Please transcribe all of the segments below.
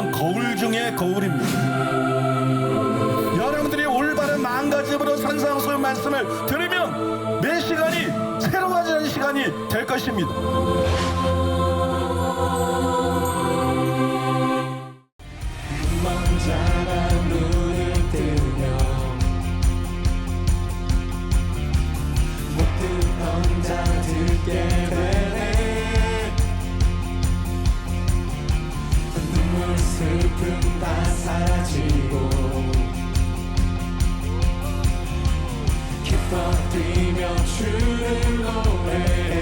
이거는 거울 중에 거울입니다. 여러분들이 올바른 마음가짐으로 산상수훈 말씀을 들으면 매 시간이 새로워지는 시간이 될 것입니다. 먼자가 눈을 뜨며 못 듣던 자 듣게 되네. 눈물 슬픔 다 사라지고 기뻐 뛰며 주를 노래해.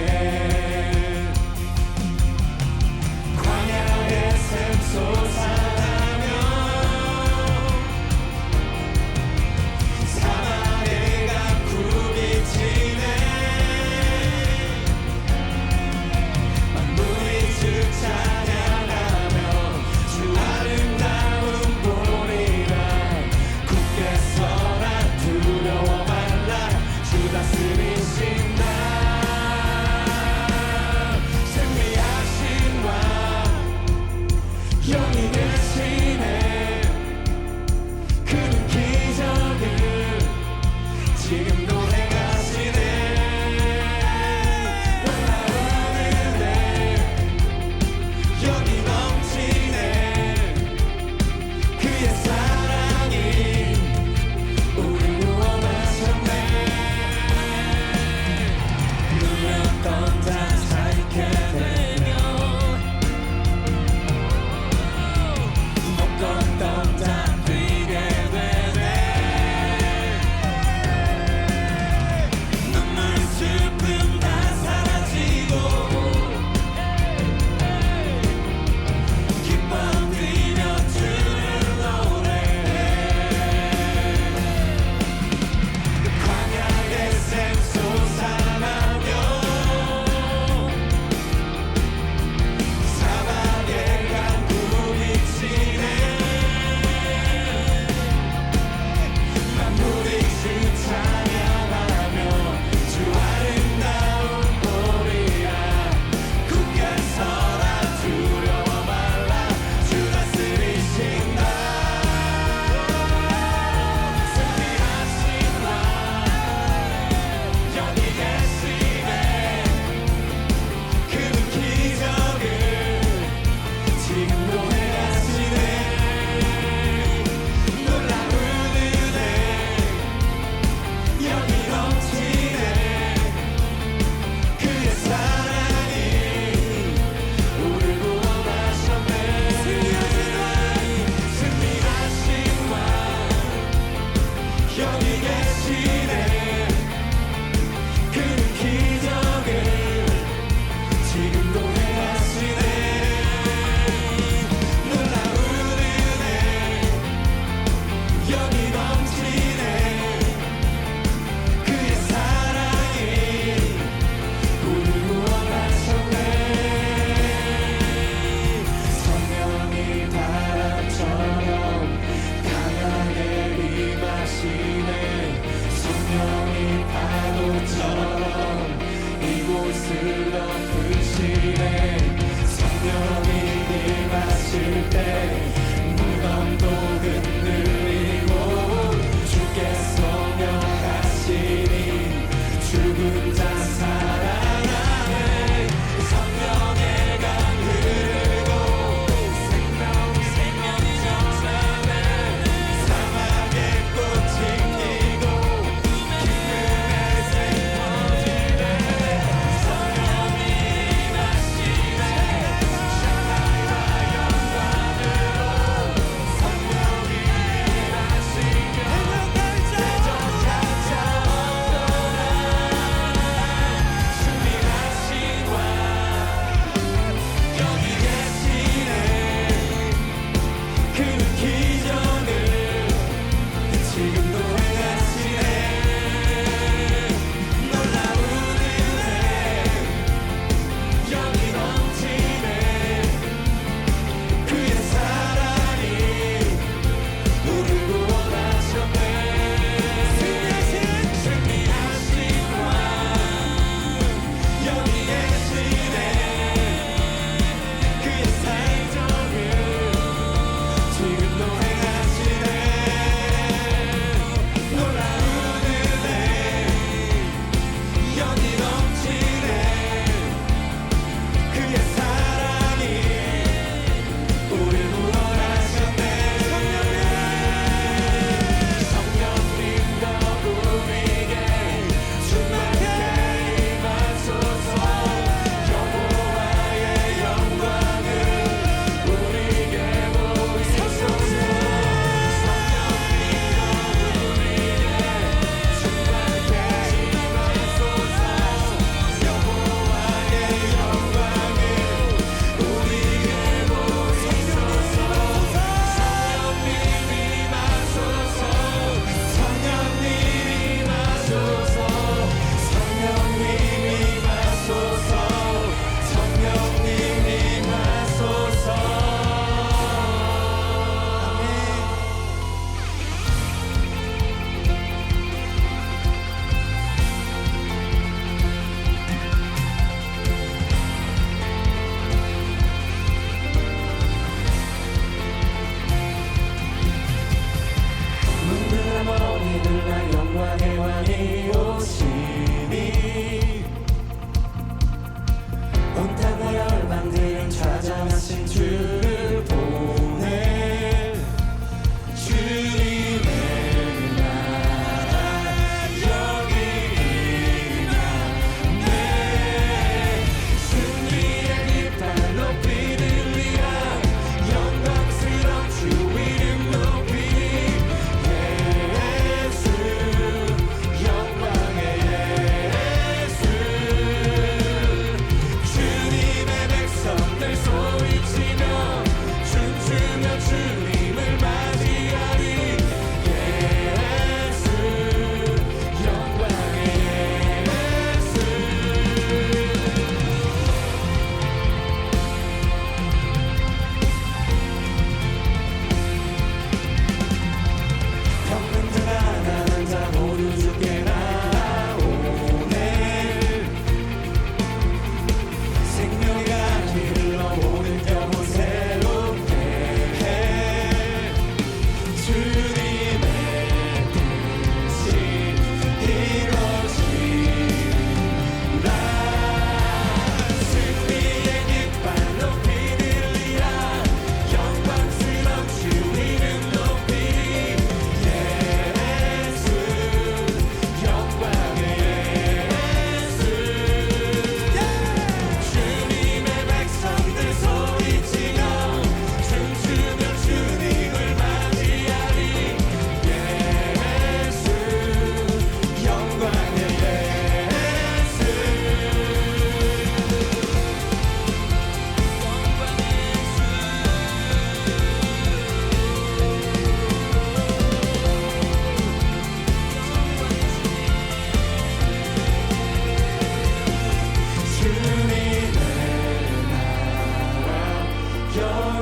광야의 샘솟아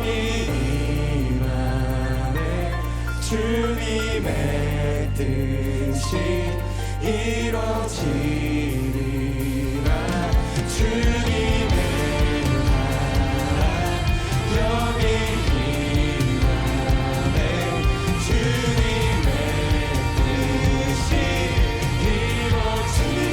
여기 안에 주님의 뜻이 이루어지리라. 주님의 나라 여기 안에 주님의 뜻이 이루어지리라.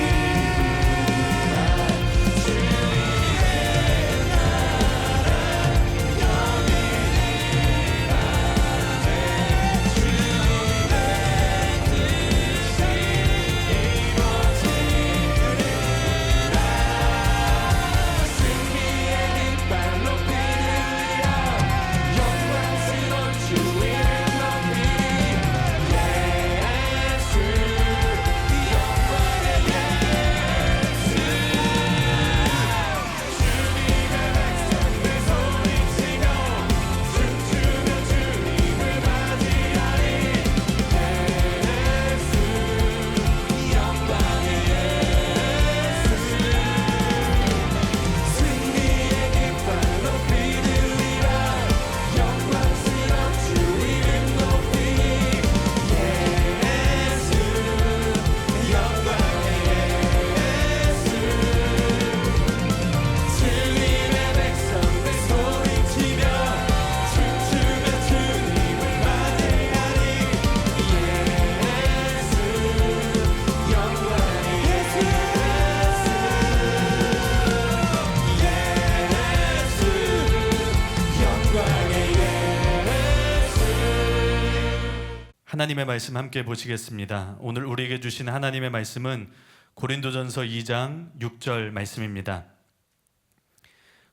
하나님의 말씀 함께 보시겠습니다. 오늘 우리에게 주신 하나님의 말씀은 고린도전서 2장 6절 말씀입니다.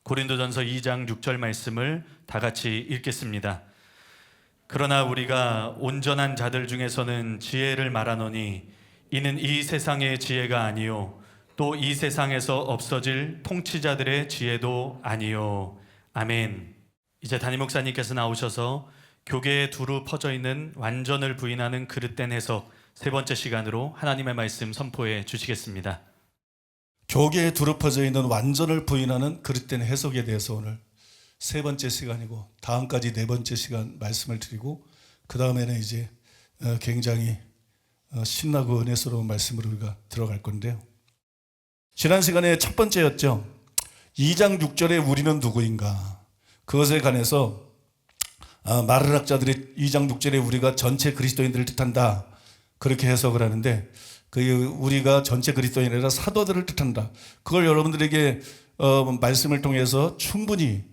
고린도전서 2장 6절 말씀을 다 같이 읽겠습니다. 그러나 우리가 온전한 자들 중에서는 지혜를 말하노니 이는 이 세상의 지혜가 아니요 또 이 세상에서 없어질 통치자들의 지혜도 아니요. 아멘. 이제 담임 목사님께서 나오셔서 교계에 두루 퍼져 있는 완전을 부인하는 그릇된 해석 세 번째 시간으로 하나님의 말씀 선포해 주시겠습니다. 교계에 두루 퍼져 있는 완전을 부인하는 그릇된 해석에 대해서 오늘 세 번째 시간이고 다음까지 네 번째 시간 말씀을 드리고 그 다음에는 이제 굉장히 신나고 은혜스러운 말씀으로 우리가 들어갈 건데요. 지난 시간에 첫 번째였죠. 2장 6절에 우리는 누구인가? 그것에 관해서 마르락자들이 2장 6절에 우리가 전체 그리스도인들을 뜻한다 그렇게 해석을 하는데 그 우리가 전체 그리스도인이 아니라 사도들을 뜻한다. 그걸 여러분들에게 말씀을 통해서 충분히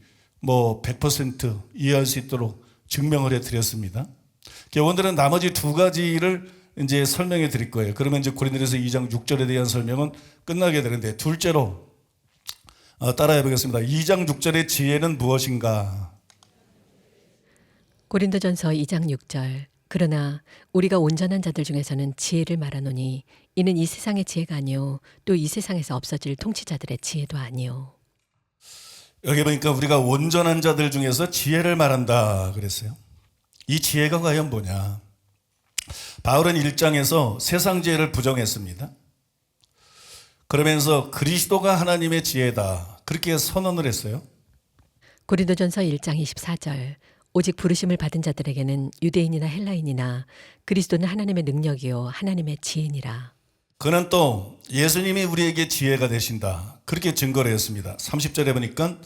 100% 이해할 수 있도록 증명을 해드렸습니다. 오늘은 나머지 두 가지를 이제 설명해 드릴 거예요. 그러면 이제 고린도전서 2장 6절에 대한 설명은 끝나게 되는데 둘째로 따라해 보겠습니다. 2장 6절의 지혜는 무엇인가? 고린도전서 2장 6절 그러나 우리가 온전한 자들 중에서는 지혜를 말하노니 이는 이 세상의 지혜가 아니요 또 이 세상에서 없어질 통치자들의 지혜도 아니요. 여기 보니까 우리가 온전한 자들 중에서 지혜를 말한다 그랬어요. 이 지혜가 과연 뭐냐? 바울은 1장에서 세상 지혜를 부정했습니다. 그러면서 그리스도가 하나님의 지혜다 그렇게 선언을 했어요. 고린도전서 1장 24절 오직 부르심을 받은 자들에게는 유대인이나 헬라인이나 그리스도는 하나님의 능력이요 하나님의 지혜니라. 그는 또 예수님이 우리에게 지혜가 되신다 그렇게 증거를 했습니다. 30절에 보니까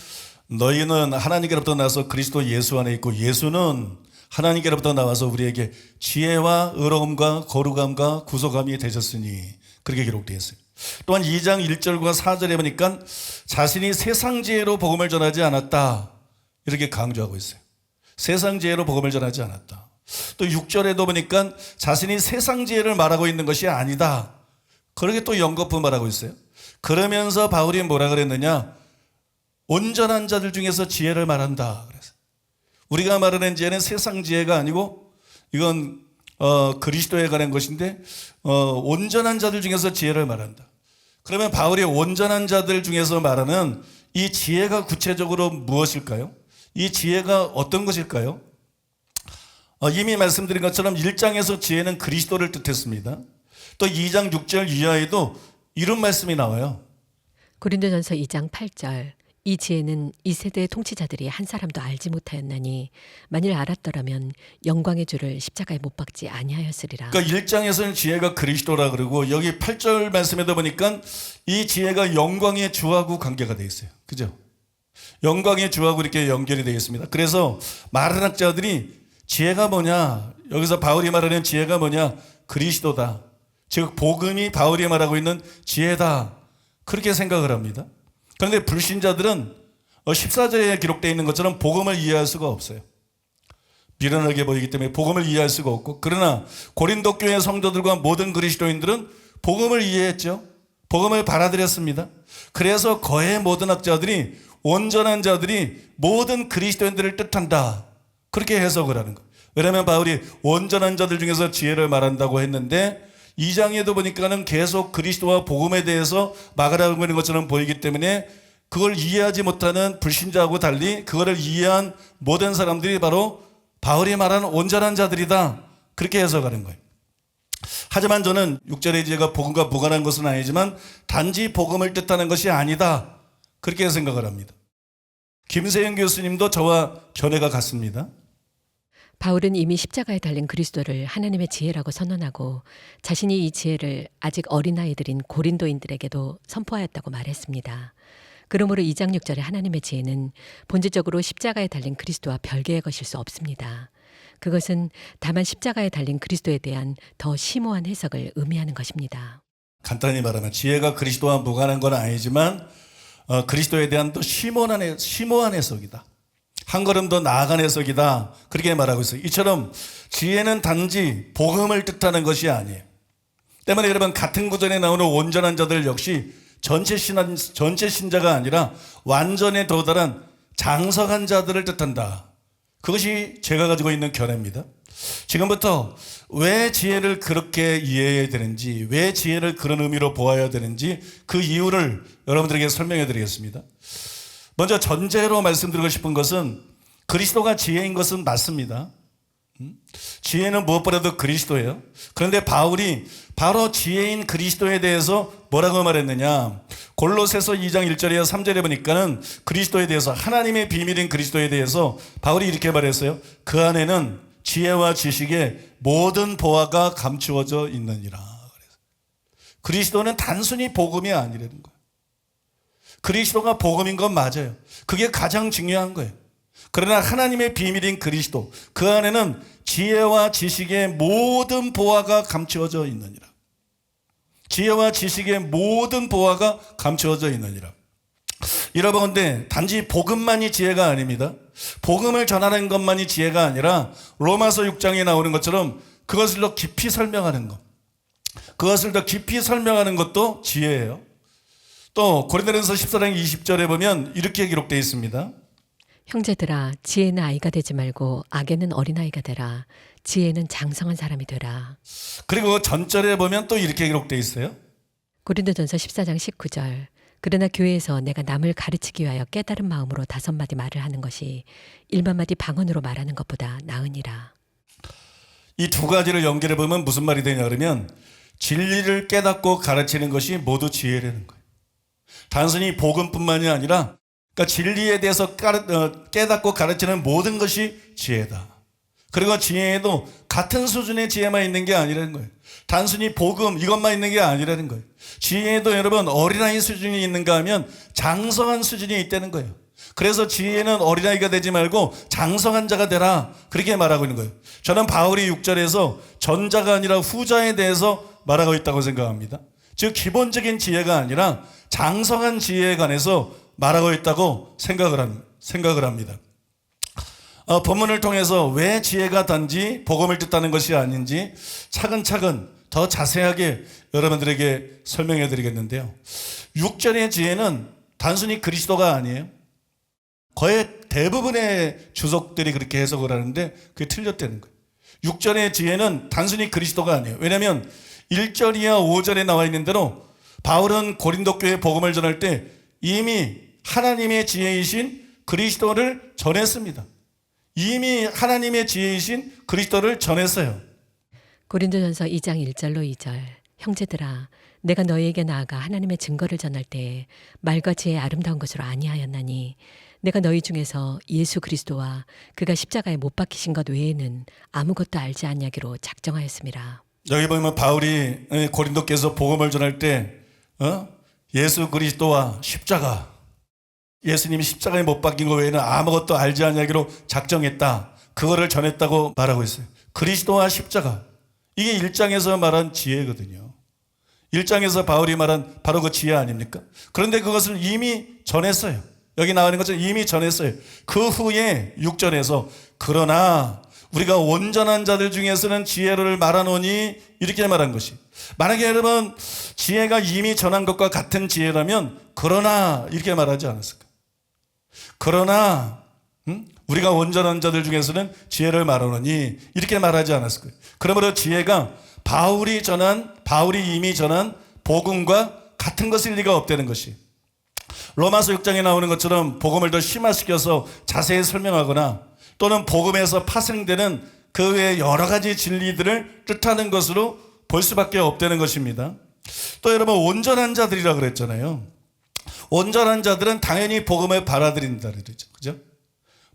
너희는 하나님께로부터 나서 그리스도 예수 안에 있고 예수는 하나님께로부터 나와서 우리에게 지혜와 의로움과 거룩함과 구속함이 되셨으니 그렇게 기록되어 있어요. 또한 2장 1절과 4절에 보니까 자신이 세상 지혜로 복음을 전하지 않았다 이렇게 강조하고 있어요. 세상 지혜로 복음을 전하지 않았다. 또 6절에도 보니까 자신이 세상 지혜를 말하고 있는 것이 아니다 그렇게 또 연거푸 말하고 있어요. 그러면서 바울이 뭐라 그랬느냐? 온전한 자들 중에서 지혜를 말한다 그래서 우리가 말하는 지혜는 세상 지혜가 아니고 이건 그리스도에 관한 것인데 온전한 자들 중에서 지혜를 말한다. 그러면 바울이 온전한 자들 중에서 말하는 이 지혜가 구체적으로 무엇일까요? 이 지혜가 어떤 것일까요? 이미 말씀드린 것처럼 1장에서 지혜는 그리스도를 뜻했습니다. 또 2장 6절 이하에도 이런 말씀이 나와요. 고린도전서 2장 8절 이 지혜는 이 세대의 통치자들이 한 사람도 알지 못하였나니 만일 알았더라면 영광의 주를 십자가에 못 박지 아니하였으리라. 그러니까 1장에서는 지혜가 그리스도라 그러고 여기 8절 말씀에도 보니까 이 지혜가 영광의 주하고 관계가 되어 있어요. 그죠? 영광의 주하고 이렇게 연결이 되어 있습니다. 그래서 많은 학자들이 지혜가 뭐냐? 여기서 바울이 말하는 지혜가 뭐냐? 그리스도다. 즉 복음이 바울이 말하고 있는 지혜다. 그렇게 생각을 합니다. 그런데 불신자들은 14절에 기록되어 있는 것처럼 복음을 이해할 수가 없어요. 미련하게 보이기 때문에 복음을 이해할 수가 없고, 그러나 고린도 교회 성도들과 모든 그리스도인들은 복음을 이해했죠. 복음을 받아들였습니다. 그래서 거의 모든 학자들이 온전한 자들이 모든 그리스도인들을 뜻한다. 그렇게 해석을 하는 거예요. 왜냐하면 바울이 온전한 자들 중에서 지혜를 말한다고 했는데 2장에도 보니까는 계속 그리스도와 복음에 대해서 말하고 있는 것처럼 보이기 때문에 그걸 이해하지 못하는 불신자하고 달리 그거를 이해한 모든 사람들이 바로 바울이 말하는 온전한 자들이다. 그렇게 해석하는 거예요. 하지만 저는 6절의 지혜가 복음과 무관한 것은 아니지만 단지 복음을 뜻하는 것이 아니다. 그렇게 생각을 합니다. 김세영 교수님도 저와 견해가 같습니다. 바울은 이미 십자가에 달린 그리스도를 하나님의 지혜라고 선언하고 자신이 이 지혜를 아직 어린아이들인 고린도인들에게도 선포하였다고 말했습니다. 그러므로 2장 6절의 하나님의 지혜는 본질적으로 십자가에 달린 그리스도와 별개의 것일 수 없습니다. 그것은 다만 십자가에 달린 그리스도에 대한 더 심오한 해석을 의미하는 것입니다. 간단히 말하면 지혜가 그리스도와 무관한 건 아니지만 그리스도에 대한 또 심오한 해석이다. 한 걸음 더 나아간 해석이다. 그렇게 말하고 있어요. 이처럼 지혜는 단지 복음을 뜻하는 것이 아니에요. 때문에 여러분 같은 구절에 나오는 온전한 자들 역시 전체 신자가 아니라 완전에 도달한 장성한 자들을 뜻한다. 그것이 제가 가지고 있는 견해입니다. 지금부터 왜 지혜를 그렇게 이해해야 되는지, 왜 지혜를 그런 의미로 보아야 되는지 그 이유를 여러분들에게 설명해 드리겠습니다. 먼저 전제로 말씀드리고 싶은 것은 그리스도가 지혜인 것은 맞습니다. 지혜는 무엇보다도 그리스도예요. 그런데 바울이 바로 지혜인 그리스도에 대해서 뭐라고 말했느냐? 골로새서 2장 1절에서 3절에 보니까는 그리스도에 대해서 하나님의 비밀인 그리스도에 대해서 바울이 이렇게 말했어요. 그 안에는 지혜와 지식의 모든 보화가 감추어져 있느니라. 그리스도는 단순히 복음이 아니라는 거예요. 그리스도가 복음인 건 맞아요. 그게 가장 중요한 거예요. 그러나 하나님의 비밀인 그리스도, 그 안에는 지혜와 지식의 모든 보화가 감추어져 있느니라. 지혜와 지식의 모든 보화가 감추어져 있느니라. 여러분, 근데 단지 복음만이 지혜가 아닙니다. 복음을 전하는 것만이 지혜가 아니라 로마서 6장에 나오는 것처럼 그것을 더 깊이 설명하는 것, 그것을 더 깊이 설명하는 것도 지혜예요. 또 고린도전서 14장 20절에 보면 이렇게 기록되어 있습니다. 형제들아, 지혜는 아이가 되지 말고 악에는 어린아이가 되라. 지혜는 장성한 사람이 되라. 그리고 전절에 보면 또 이렇게 기록되어 있어요. 고린도전서 14장 19절. 그러나 교회에서 내가 남을 가르치기 위하여 깨달은 마음으로 5마디 말을 하는 것이 1만마디 방언으로 말하는 것보다 나으니라. 이 두 가지를 연결해 보면 무슨 말이 되냐 그러면 진리를 깨닫고 가르치는 것이 모두 지혜라는 거예요. 단순히 복음뿐만이 아니라 그러니까 진리에 대해서 깨닫고 가르치는 모든 것이 지혜다. 그리고 지혜에도 같은 수준의 지혜만 있는 게 아니라는 거예요. 단순히 복음 이것만 있는 게 아니라는 거예요. 지혜에도 여러분 어린아이 수준이 있는가 하면 장성한 수준이 있다는 거예요. 그래서 지혜는 어린아이가 되지 말고 장성한 자가 되라. 그렇게 말하고 있는 거예요. 저는 바울이 6절에서 전자가 아니라 후자에 대해서 말하고 있다고 생각합니다. 즉 기본적인 지혜가 아니라 장성한 지혜에 관해서 말하고 있다고 생각을 합니다. 본문을 통해서 왜 지혜가 단지 복음을 뜻하는 것이 아닌지 차근차근 더 자세하게 여러분들에게 설명해 드리겠는데요. 6절의 지혜는 단순히 그리스도가 아니에요. 거의 대부분의 주석들이 그렇게 해석을 하는데 그게 틀렸다는 거예요. 6절의 지혜는 단순히 그리스도가 아니에요. 왜냐하면 1절 이하 5절에 나와 있는 대로 바울은 고린도 교회 복음을 전할 때 이미 하나님의 지혜이신 그리스도를 전했습니다. 이미 하나님의 지혜이신 그리스도를 전했어요. 고린도전서 2장 1절로 2절. 형제들아, 내가 너희에게 나아가 하나님의 증거를 전할 때에 말과 지혜의 아름다운 것으로 아니하였나니 내가 너희 중에서 예수 그리스도와 그가 십자가에 못 박히신 것 외에는 아무것도 알지 아니하기로 작정하였습니다. 여기 보면 바울이 고린도께서 복음을 전할 때 예수 그리스도와 십자가, 예수님이 십자가에 못 박힌 것 외에는 아무것도 알지 아니하기로 작정했다. 그거를 전했다고 말하고 있어요. 그리스도와 십자가, 이게 1장에서 말한 지혜거든요. 1장에서 바울이 말한 바로 그 지혜 아닙니까? 그런데 그것을 이미 전했어요. 여기 나오는 것처럼 이미 전했어요. 그 후에 6절에서 그러나 우리가 온전한 자들 중에서는 지혜를 말하노니 이렇게 말한 것이, 만약에 여러분 지혜가 이미 전한 것과 같은 지혜라면 그러나 이렇게 말하지 않았을까? 그러나 우리가 온전한 자들 중에서는 지혜를 말하노니 이렇게 말하지 않았을 거예요. 그러므로 지혜가 바울이 이미 전한 복음과 같은 것일 리가 없다는 것이, 로마서 6장에 나오는 것처럼 복음을 더 심화시켜서 자세히 설명하거나 또는 복음에서 파생되는 그 외의 여러 가지 진리들을 뜻하는 것으로 볼 수밖에 없다는 것입니다. 또 여러분 온전한 자들이라 그랬잖아요. 온전한 자들은 당연히 복음을 받아들인다 그러죠. 그죠?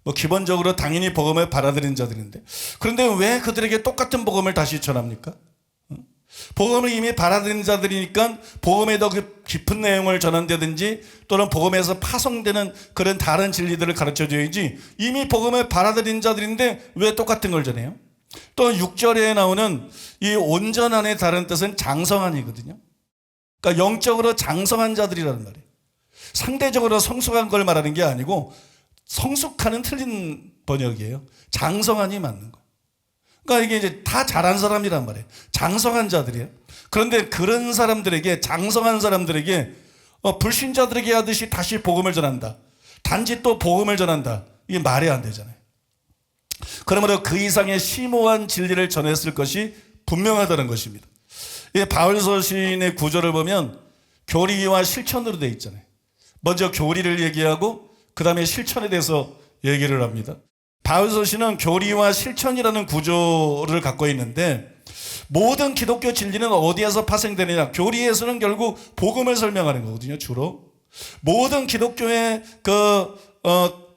뭐 기본적으로 당연히 복음을 받아들이는 자들인데, 그런데 왜 그들에게 똑같은 복음을 다시 전합니까? 복음을 이미 받아들인 자들이니까 복음에 더 깊은 내용을 전한다든지 또는 복음에서 파송되는 그런 다른 진리들을 가르쳐줘야지, 이미 복음을 받아들인 자들인데 왜 똑같은 걸 전해요? 또 6절에 나오는 이 온전한의 다른 뜻은 장성한이거든요. 그러니까 영적으로 장성한 자들이라는 말이에요. 상대적으로 성숙한 걸 말하는 게 아니고, 성숙한은 틀린 번역이에요. 장성한이 맞는 거예요. 그러니까 이게 이제 다 잘한 사람이란 말이에요. 장성한 자들이에요. 그런데 그런 사람들에게, 장성한 사람들에게 불신자들에게 하듯이 다시 복음을 전한다, 단지 또 복음을 전한다, 이게 말이 안 되잖아요. 그러므로 그 이상의 심오한 진리를 전했을 것이 분명하다는 것입니다. 바울 서신의 구절을 보면 교리와 실천으로 되어 있잖아요. 먼저 교리를 얘기하고 그 다음에 실천에 대해서 얘기를 합니다. 바울 서신은 교리와 실천이라는 구조를 갖고 있는데, 모든 기독교 진리는 어디에서 파생되느냐? 교리에서는 결국 복음을 설명하는 거거든요, 주로. 모든 기독교의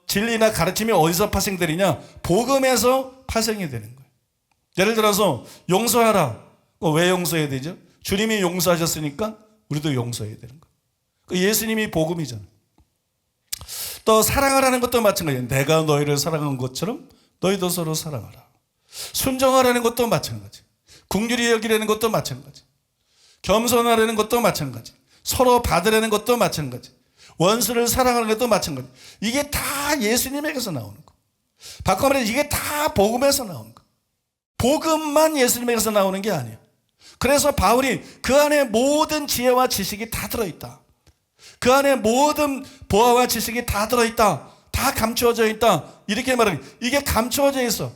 진리나 가르침이 어디서 파생되느냐? 복음에서 파생이 되는 거예요. 예를 들어서 용서하라. 왜 용서해야 되죠? 주님이 용서하셨으니까 우리도 용서해야 되는 거예요. 예수님이 복음이잖아요. 또 사랑하라는 것도 마찬가지예요. 내가 너희를 사랑한 것처럼 너희도 서로 사랑하라. 순종하라는 것도 마찬가지. 긍휼히 여기라는 것도 마찬가지. 겸손하라는 것도 마찬가지. 서로 받으라는 것도 마찬가지. 원수를 사랑하는 것도 마찬가지. 이게 다 예수님에게서 나오는 거. 바꿔 말해 이게 다 복음에서 나오는 거. 복음만 예수님에게서 나오는 게 아니에요. 그래서 바울이 그 안에 모든 지혜와 지식이 다 들어있다. 그 안에 모든 보화와 지식이 다 들어있다. 다 감추어져 있다. 이렇게 말하는, 이게 감추어져 있어.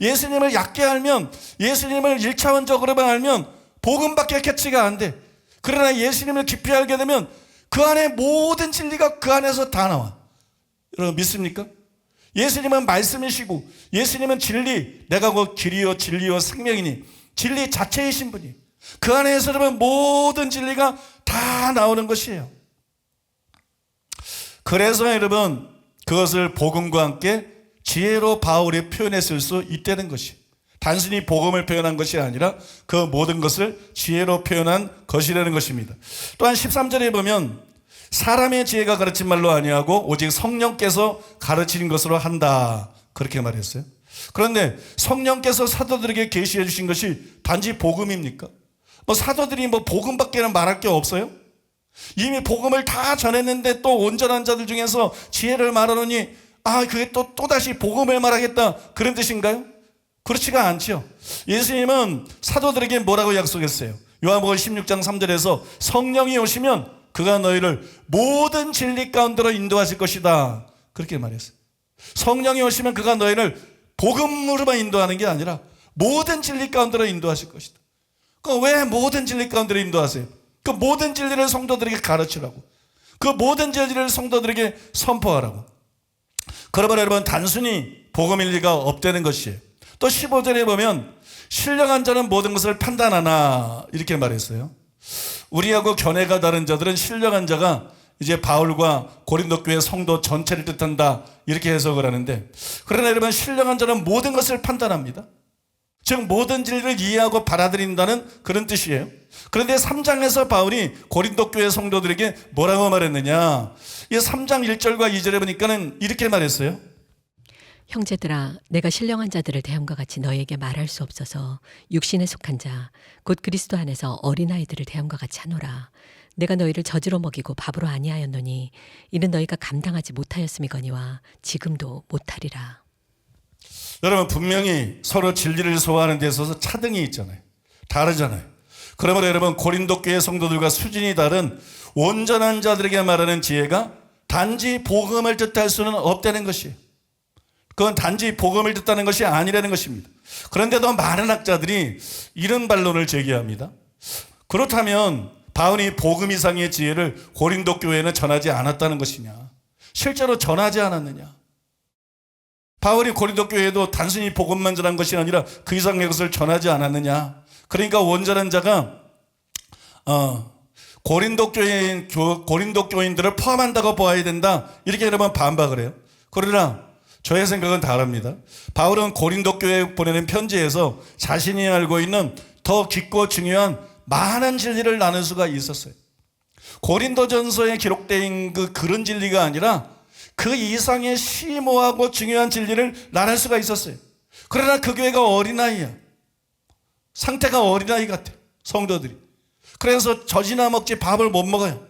예수님을 얕게 알면, 예수님을 1차원적으로만 알면 복음밖에 캐치가 안 돼. 그러나 예수님을 깊이 알게 되면 그 안에 모든 진리가 그 안에서 다 나와. 여러분 믿습니까? 예수님은 말씀이시고, 예수님은 진리, 내가 곧 길이요 진리요 생명이니 진리 자체이신 분이, 그 안에서 여러분 모든 진리가 다 나오는 것이에요. 그래서 여러분 그것을 복음과 함께 지혜로 바울이 표현했을 수 있다는 것이, 단순히 복음을 표현한 것이 아니라 그 모든 것을 지혜로 표현한 것이라는 것입니다. 또한 13절에 보면 사람의 지혜가 가르친 말로 아니하고 오직 성령께서 가르치는 것으로 한다, 그렇게 말했어요. 그런데 성령께서 사도들에게 계시해 주신 것이 단지 복음입니까? 사도들이 복음밖에는 말할 게 없어요? 이미 복음을 다 전했는데 또 온전한 자들 중에서 지혜를 말하노니 그게 또다시 복음을 말하겠다, 그런 뜻인가요? 그렇지가 않죠. 예수님은 사도들에게 뭐라고 약속했어요? 요한복음 16장 3절에서 성령이 오시면 그가 너희를 모든 진리 가운데로 인도하실 것이다, 그렇게 말했어요. 성령이 오시면 그가 너희를 복음으로만 인도하는 게 아니라 모든 진리 가운데로 인도하실 것이다. 왜 모든 진리 가운데로 인도하세요? 그 모든 진리를 성도들에게 가르치라고, 그 모든 진리를 성도들에게 선포하라고. 그러면 여러분 단순히 복음일 리가 없다는 것이에요. 또 15절에 보면 신령한 자는 모든 것을 판단하나, 이렇게 말했어요. 우리하고 견해가 다른 자들은 신령한 자가 이제 바울과 고린도 교회 성도 전체를 뜻한다 이렇게 해석을 하는데, 그러나 여러분 신령한 자는 모든 것을 판단합니다. 즉 모든 진리를 이해하고 받아들인다는 그런 뜻이에요. 그런데 3장에서 바울이 고린도 교회 성도들에게 뭐라고 말했느냐, 이 3장 1절과 2절에 보니까는 이렇게 말했어요. 형제들아, 내가 신령한 자들을 대함과 같이 너희에게 말할 수 없어서 육신에 속한 자, 곧 그리스도 안에서 어린아이들을 대함과 같이 하노라. 내가 너희를 젖으로 먹이고 밥으로 아니하였노니 이는 너희가 감당하지 못하였음이거니와 지금도 못하리라. 여러분 분명히 서로 진리를 소화하는 데 있어서 차등이 있잖아요. 다르잖아요. 그러므로 여러분 고린도 교회 성도들과 수준이 다른 온전한 자들에게 말하는 지혜가 단지 복음을 뜻할 수는 없다는 것이에요. 그건 단지 복음을 뜻하는 것이 아니라는 것입니다. 그런데도 많은 학자들이 이런 반론을 제기합니다. 그렇다면 바울이 복음 이상의 지혜를 고린도 교회에는 전하지 않았다는 것이냐, 실제로 전하지 않았느냐. 바울이 고린도 교회에도 단순히 복음만 전한 것이 아니라 그 이상의 것을 전하지 않았느냐. 그러니까 온전한 자가 고린도 교인들을 포함한다고 보아야 된다, 이렇게 여러분 반박을 해요. 그러나 저의 생각은 다릅니다. 바울은 고린도 교회에 보내는 편지에서 자신이 알고 있는 더 깊고 중요한 많은 진리를 나눌 수가 있었어요. 고린도전서에 기록된 그런 진리가 아니라 그 이상의 심오하고 중요한 진리를 나눌 수가 있었어요. 그러나 그 교회가 어린아이야. 상태가 어린아이 같아, 성도들이. 그래서 젖이나 먹지 밥을 못 먹어요.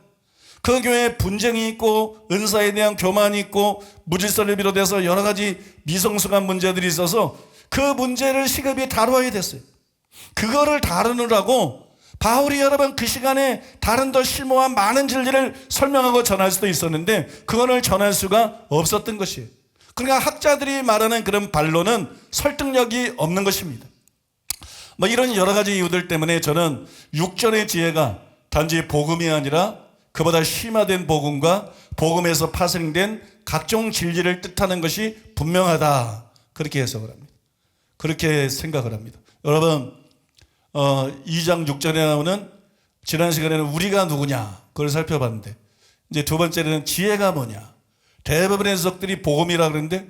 그 교회에 분쟁이 있고 은사에 대한 교만이 있고 무질서를 비롯해서 여러 가지 미성숙한 문제들이 있어서 그 문제를 시급히 다루어야 됐어요. 그거를 다루느라고 바울이 여러분 그 시간에 다른 더 심오한 많은 진리를 설명하고 전할 수도 있었는데 그거를 전할 수가 없었던 것이에요. 그러니까 학자들이 말하는 그런 반론은 설득력이 없는 것입니다. 뭐 이런 여러 가지 이유들 때문에 저는 육전의 지혜가 단지 복음이 아니라 그보다 심화된 복음과 복음에서 파생된 각종 진리를 뜻하는 것이 분명하다, 그렇게 해석을 합니다. 그렇게 생각을 합니다. 여러분 2장 6절에 나오는, 지난 시간에는 우리가 누구냐 그걸 살펴봤는데, 이제 두 번째는 지혜가 뭐냐. 대부분의 해석들이 복음이라 그러는데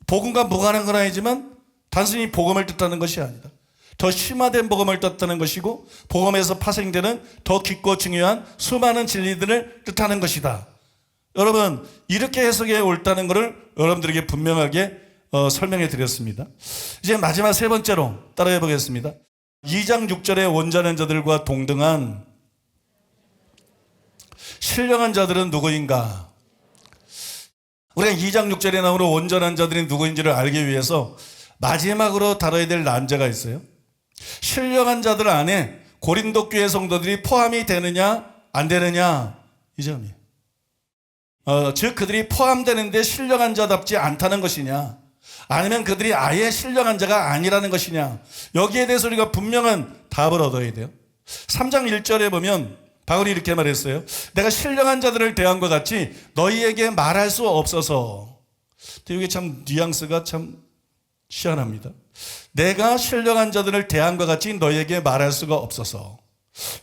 복음과 무관한 건 아니지만 단순히 복음을 뜻하는 것이 아니다. 더 심화된 복음을 뜻하는 것이고 복음에서 파생되는 더 깊고 중요한 수많은 진리들을 뜻하는 것이다. 여러분 이렇게 해석해 옳다는 것을 여러분들에게 분명하게 설명해 드렸습니다. 이제 마지막 세 번째로 따라해 보겠습니다. 2장 6절의 온전한 자들과 동등한 신령한 자들은 누구인가? 우리가 2장 6절에 나오는 온전한 자들이 누구인지를 알기 위해서 마지막으로 다뤄야 될 난제가 있어요. 신령한 자들 안에 고린도 교회 성도들이 포함이 되느냐 안 되느냐, 이 점이에요. 즉 그들이 포함되는데 신령한 자답지 않다는 것이냐, 아니면 그들이 아예 신령한 자가 아니라는 것이냐, 여기에 대해서 우리가 분명한 답을 얻어야 돼요. 3장 1절에 보면 바울이 이렇게 말했어요. 내가 신령한 자들을 대함과 같이 너희에게 말할 수 없어서. 이게 참 뉘앙스가 참 희한합니다. 내가 신령한 자들을 대함과 같이 너희에게 말할 수가 없어서.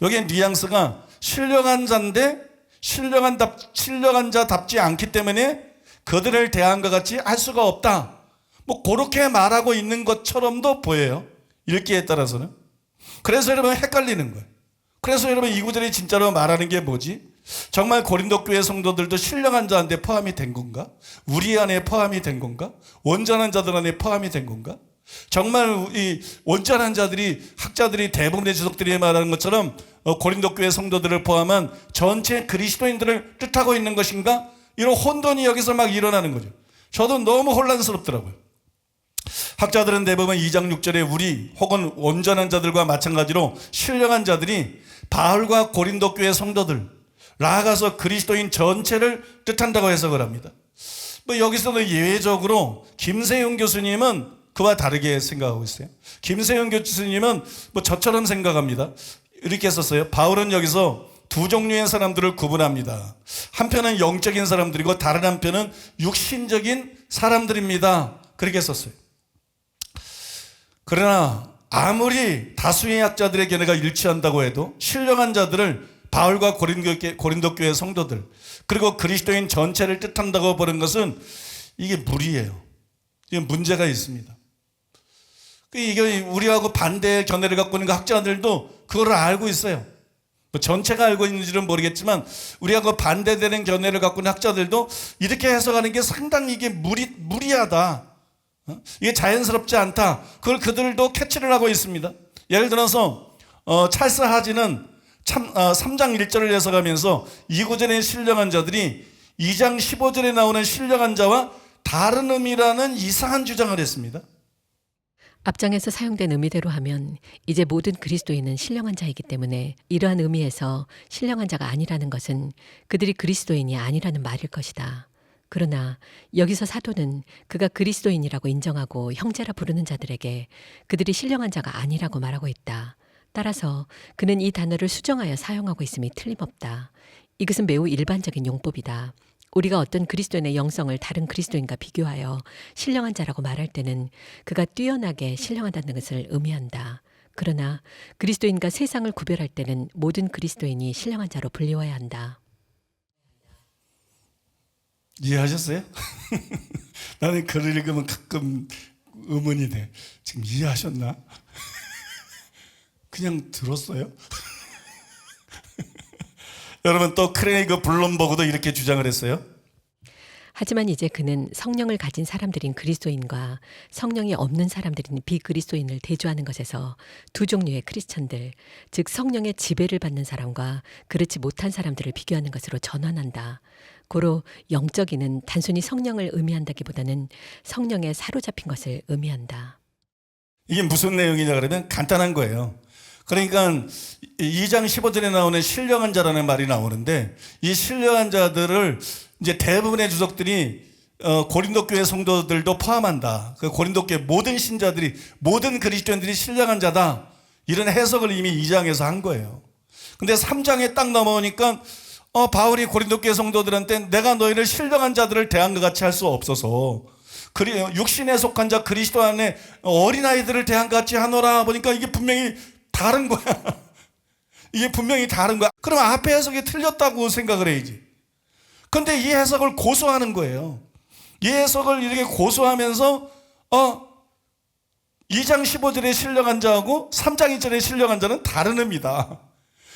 여기에 뉘앙스가 신령한 자인데 신령한 자답지 않기 때문에 그들을 대함과 같이 할 수가 없다, 뭐 그렇게 말하고 있는 것처럼도 보여요, 읽기에 따라서는. 그래서 여러분 헷갈리는 거예요. 그래서 여러분 이 구절이 진짜로 말하는 게 뭐지? 정말 고린도 교회 성도들도 신령한 자한테 포함이 된 건가? 우리 안에 포함이 된 건가? 온전한 자들 안에 포함이 된 건가? 정말 이 온전한 자들이, 학자들이 대부분의 주석들이 말하는 것처럼 고린도 교회 성도들을 포함한 전체 그리스도인들을 뜻하고 있는 것인가? 이런 혼돈이 여기서 막 일어나는 거죠. 저도 너무 혼란스럽더라고요. 학자들은 대부분 2장 6절에 우리 혹은 온전한 자들과 마찬가지로 신령한 자들이 바울과 고린도 교회 성도들, 나아가서 그리스도인 전체를 뜻한다고 해석을 합니다. 뭐 여기서도 예외적으로 김세윤 교수님은 그와 다르게 생각하고 있어요. 김세윤 교수님은 뭐 저처럼 생각합니다. 이렇게 썼어요. 바울은 여기서 두 종류의 사람들을 구분합니다. 한편은 영적인 사람들이고 다른 한편은 육신적인 사람들입니다. 그렇게 썼어요. 그러나 아무리 다수의 학자들의 견해가 일치한다고 해도 신령한 자들을 바울과 고린도 교회 성도들 그리고 그리스도인 전체를 뜻한다고 보는 것은 이게 무리예요. 이게 문제가 있습니다. 이게 우리하고 반대의 견해를 갖고 있는 학자들도 그걸 알고 있어요. 뭐 전체가 알고 있는지는 모르겠지만 우리하고 반대되는 견해를 갖고 있는 학자들도 이렇게 해석하는 게 상당히 이게 무리하다. 이게 자연스럽지 않다. 그걸 그들도 캐치를 하고 있습니다. 예를 들어서 찰스 하지는 3장 1절을 해석하면서 이 구절의 신령한 자들이 2장 15절에 나오는 신령한 자와 다른 의미라는 이상한 주장을 했습니다. 앞장에서 사용된 의미대로 하면 이제 모든 그리스도인은 신령한 자이기 때문에 이러한 의미에서 신령한 자가 아니라는 것은 그들이 그리스도인이 아니라는 말일 것이다. 그러나 여기서 사도는 그가 그리스도인이라고 인정하고 형제라 부르는 자들에게 그들이 신령한 자가 아니라고 말하고 있다. 따라서 그는 이 단어를 수정하여 사용하고 있음이 틀림없다. 이것은 매우 일반적인 용법이다. 우리가 어떤 그리스도인의 영성을 다른 그리스도인과 비교하여 신령한 자라고 말할 때는 그가 뛰어나게 신령하다는 것을 의미한다. 그러나 그리스도인과 세상을 구별할 때는 모든 그리스도인이 신령한 자로 불리워야 한다. 이해하셨어요? 나는 글을 읽으면 가끔 의문이 돼. 지금 이해하셨나? 그냥 들었어요? 여러분 또 크레이그 블룸버그도 이렇게 주장을 했어요. 하지만 이제 그는 성령을 가진 사람들인 그리스도인과 성령이 없는 사람들인 비그리스도인을 대조하는 것에서 두 종류의 크리스천들, 즉 성령의 지배를 받는 사람과 그렇지 못한 사람들을 비교하는 것으로 전환한다. 고로 영적인은 단순히 성령을 의미한다기보다는 성령에 사로잡힌 것을 의미한다. 이게 무슨 내용이냐 그러면 간단한 거예요. 그러니까 2장 15절에 나오는 신령한 자라는 말이 나오는데 이 신령한 자들을 이제 대부분의 주석들이 고린도 교회 성도들도 포함한다. 그 고린도 교회 모든 신자들이 모든 그리스도인들이 신령한 자다. 이런 해석을 이미 2장에서 한 거예요. 근데 3장에 딱 넘어오니까 바울이 고린도 교회 성도들한테 내가 너희를 신령한 자들을 대한 것 같이 할 수 없어서 육신에 속한 자 그리스도 안에 어린아이들을 대한 것 같이 하노라 보니까 이게 분명히 다른 거야. 이게 분명히 다른 거야. 그럼 앞에 해석이 틀렸다고 생각을 해야지. 근데 이 해석을 고소하는 거예요. 이 해석을 이렇게 고소하면서 2장 15절의 신령한 자하고 3장 2절의 신령한 자는 다른 의미다.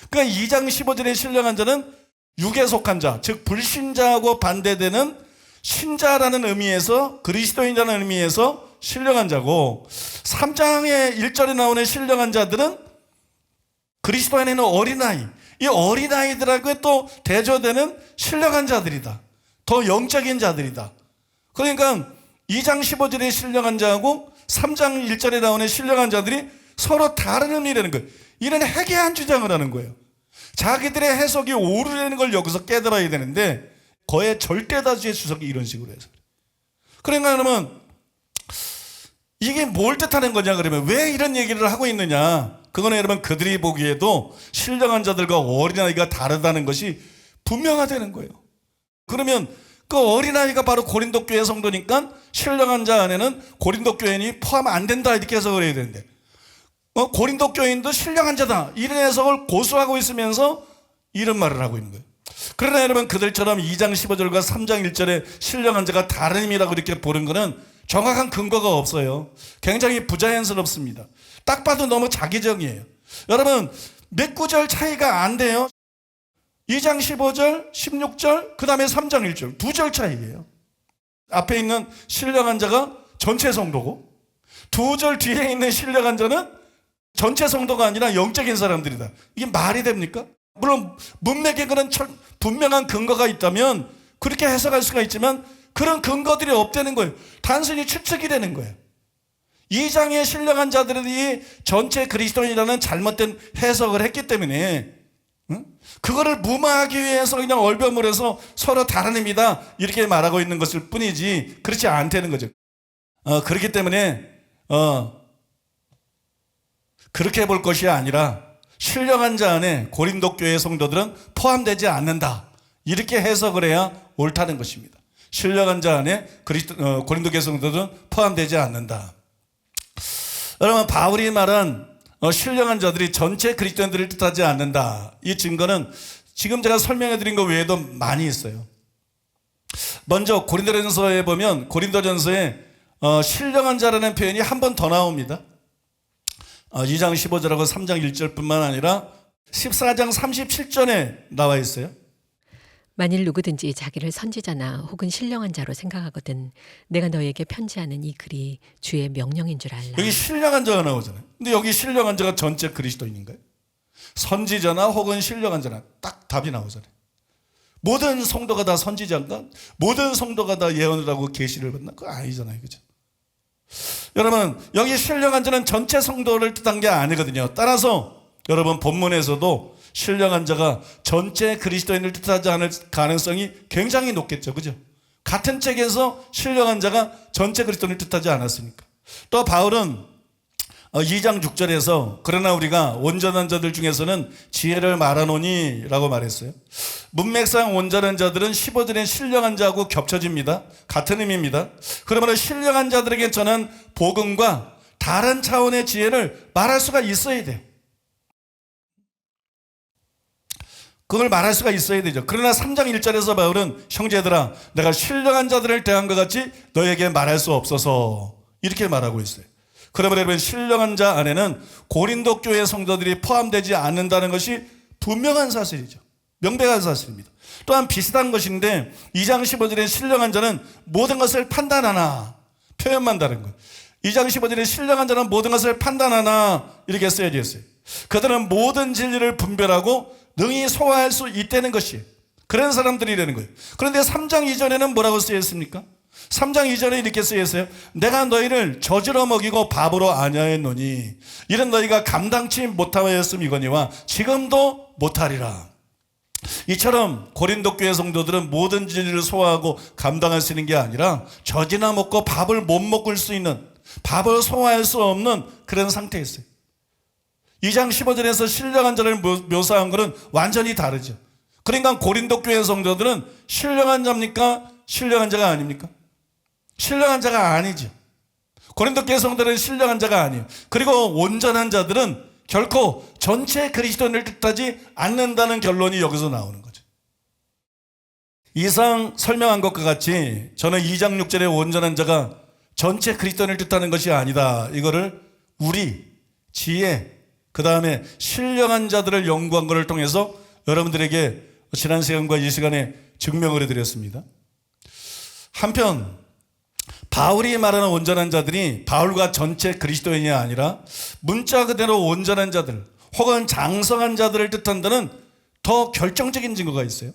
그러니까 2장 15절의 신령한 자는 육에 속한 자, 즉 불신자하고 반대되는 신자라는 의미에서 그리스도인이라는 의미에서 신령한 자고 3장의 1절에 나오는 신령한 자들은 그리스도 안에 있는 어린아이, 이 어린아이들하고 또 대조되는 신령한 자들이다. 더 영적인 자들이다. 그러니까 2장 15절의 신령한 자하고 3장 1절에 나오는 신령한 자들이 서로 다른 의미라는 거예요. 이런 해괴한 주장을 하는 거예요. 자기들의 해석이 오르라는 걸 여기서 깨달아야 되는데 거의 절대 다수의 주석이 이런 식으로 해서 그러니까 그러면 이게 뭘 뜻하는 거냐 그러면 왜 이런 얘기를 하고 있느냐. 그거는 여러분 그들이 보기에도 신령한 자들과 어린아이가 다르다는 것이 분명하다는 거예요. 그러면 그 어린아이가 바로 고린도 교회 성도니까 신령한 자 안에는 고린도 교인이 포함 안 된다 이렇게 해석을 해야 되는데 고린도 교인도 신령한 자다 이런 해석을 고수하고 있으면서 이런 말을 하고 있는 거예요. 그러나 여러분 그들처럼 2장 15절과 3장 1절에 신령한 자가 다른 의미라고 이렇게 보는 것은 정확한 근거가 없어요. 굉장히 부자연스럽습니다. 딱 봐도 너무 자기적이에요. 여러분 몇 구절 차이가 안 돼요. 2장 15절, 16절, 그 다음에 3장 1절 2절 차이예요. 앞에 있는 신령한 자가 전체 성도고 2절 뒤에 있는 신령한 자는 전체 성도가 아니라 영적인 사람들이다. 이게 말이 됩니까? 물론 문맥에 그런 분명한 근거가 있다면 그렇게 해석할 수가 있지만 그런 근거들이 없다는 거예요. 단순히 추측이 되는 거예요. 2장의 신령한 자들이 전체 그리스도인이라는 잘못된 해석을 했기 때문에 그거를 무마하기 위해서 그냥 얼벼물어서 서로 다른 의미다 이렇게 말하고 있는 것일 뿐이지 그렇지 않다는 거죠. 그렇기 때문에 그렇게 볼 것이 아니라 신령한 자 안에 고린도 교회 성도들은 포함되지 않는다 이렇게 해석을 해야 옳다는 것입니다. 신령한 자 안에 고린도 교회 성도들은 포함되지 않는다. 여러분 바울이 말한 신령한 자들이 전체 그리스도인들을 뜻하지 않는다. 이 증거는 지금 제가 설명해 드린 것 외에도 많이 있어요. 먼저 고린도전서에 보면 고린도전서에 신령한 자라는 표현이 한 번 더 나옵니다. 2장 15절하고 3장 1절뿐만 아니라 14장 37절에 나와 있어요. 만일 누구든지 자기를 선지자나 혹은 신령한 자로 생각하거든 내가 너에게 편지하는 이 글이 주의 명령인 줄 알라. 여기 신령한 자가 나오잖아요. 근데 여기 신령한 자가 전체 그리스도인인가요? 선지자나 혹은 신령한 자나 딱 답이 나오잖아요. 모든 성도가 다 선지자인가? 모든 성도가 다 예언을 하고 계시를 받나? 그거 아니잖아요. 그죠? 여러분, 여기 신령한 자는 전체 성도를 뜻한 게 아니거든요. 따라서 여러분 본문에서도 신령한 자가 전체 그리스도인을 뜻하지 않을 가능성이 굉장히 높겠죠. 그죠? 같은 책에서 신령한 자가 전체 그리스도인을 뜻하지 않았으니까. 또 바울은 2장 6절에서 그러나 우리가 온전한 자들 중에서는 지혜를 말하노니 라고 말했어요. 문맥상 온전한 자들은 15절의 신령한 자하고 겹쳐집니다. 같은 의미입니다. 그러므로 신령한 자들에게 전한 복음과 다른 차원의 지혜를 말할 수가 있어야 돼요. 그걸 말할 수가 있어야 되죠. 그러나 3장 1절에서 바울은 형제들아 내가 신령한 자들을 대한 것 같이 너에게 말할 수 없어서 이렇게 말하고 있어요. 그러므로 여러분 신령한 자 안에는 고린도 교회 성도들이 포함되지 않는다는 것이 분명한 사실이죠. 명백한 사실입니다. 또한 비슷한 것인데 2장 15절에 신령한 자는 모든 것을 판단하나 표현만 다른 거예요. 2장 15절에 신령한 자는 모든 것을 판단하나 이렇게 써져 있어요. 그들은 모든 진리를 분별하고 능히 소화할 수 있다는 것이에요. 그런 사람들이라는 거예요. 그런데 3장 이전에는 뭐라고 쓰여 있습니까? 3장 이전에 이렇게 쓰여 있어요. 내가 너희를 저주로 먹이고 바보로 아냐했노니 이런 너희가 감당치 못하였음이거니와 지금도 못하리라. 이처럼 고린도 교회 성도들은 모든 진리를 소화하고 감당할 수 있는 게 아니라 젖이나 먹고 밥을 못 먹을 수 있는 밥을 소화할 수 없는 그런 상태였어요. 2장 15절에서 신령한 자를 묘사한 것은 완전히 다르죠. 그러니까 고린도 교회 성도들은 신령한 자입니까? 신령한 자가 아닙니까? 신령한 자가 아니죠. 고린도 교회 성도들은 신령한 자가 아니에요. 그리고 온전한 자들은 결코 전체 그리스도인을 뜻하지 않는다는 결론이 여기서 나오는 거죠. 이상 설명한 것과 같이 저는 2장 6절의 온전한 자가 전체 그리스도인을 뜻하는 것이 아니다. 이거를 우리 지혜 그 다음에 신령한 자들을 연구한 것을 통해서 여러분들에게 지난 시간과 이 시간에 증명을 해드렸습니다. 한편 바울이 말하는 온전한 자들이 바울과 전체 그리스도인이 아니라 문자 그대로 온전한 자들 혹은 장성한 자들을 뜻한다는 더 결정적인 증거가 있어요.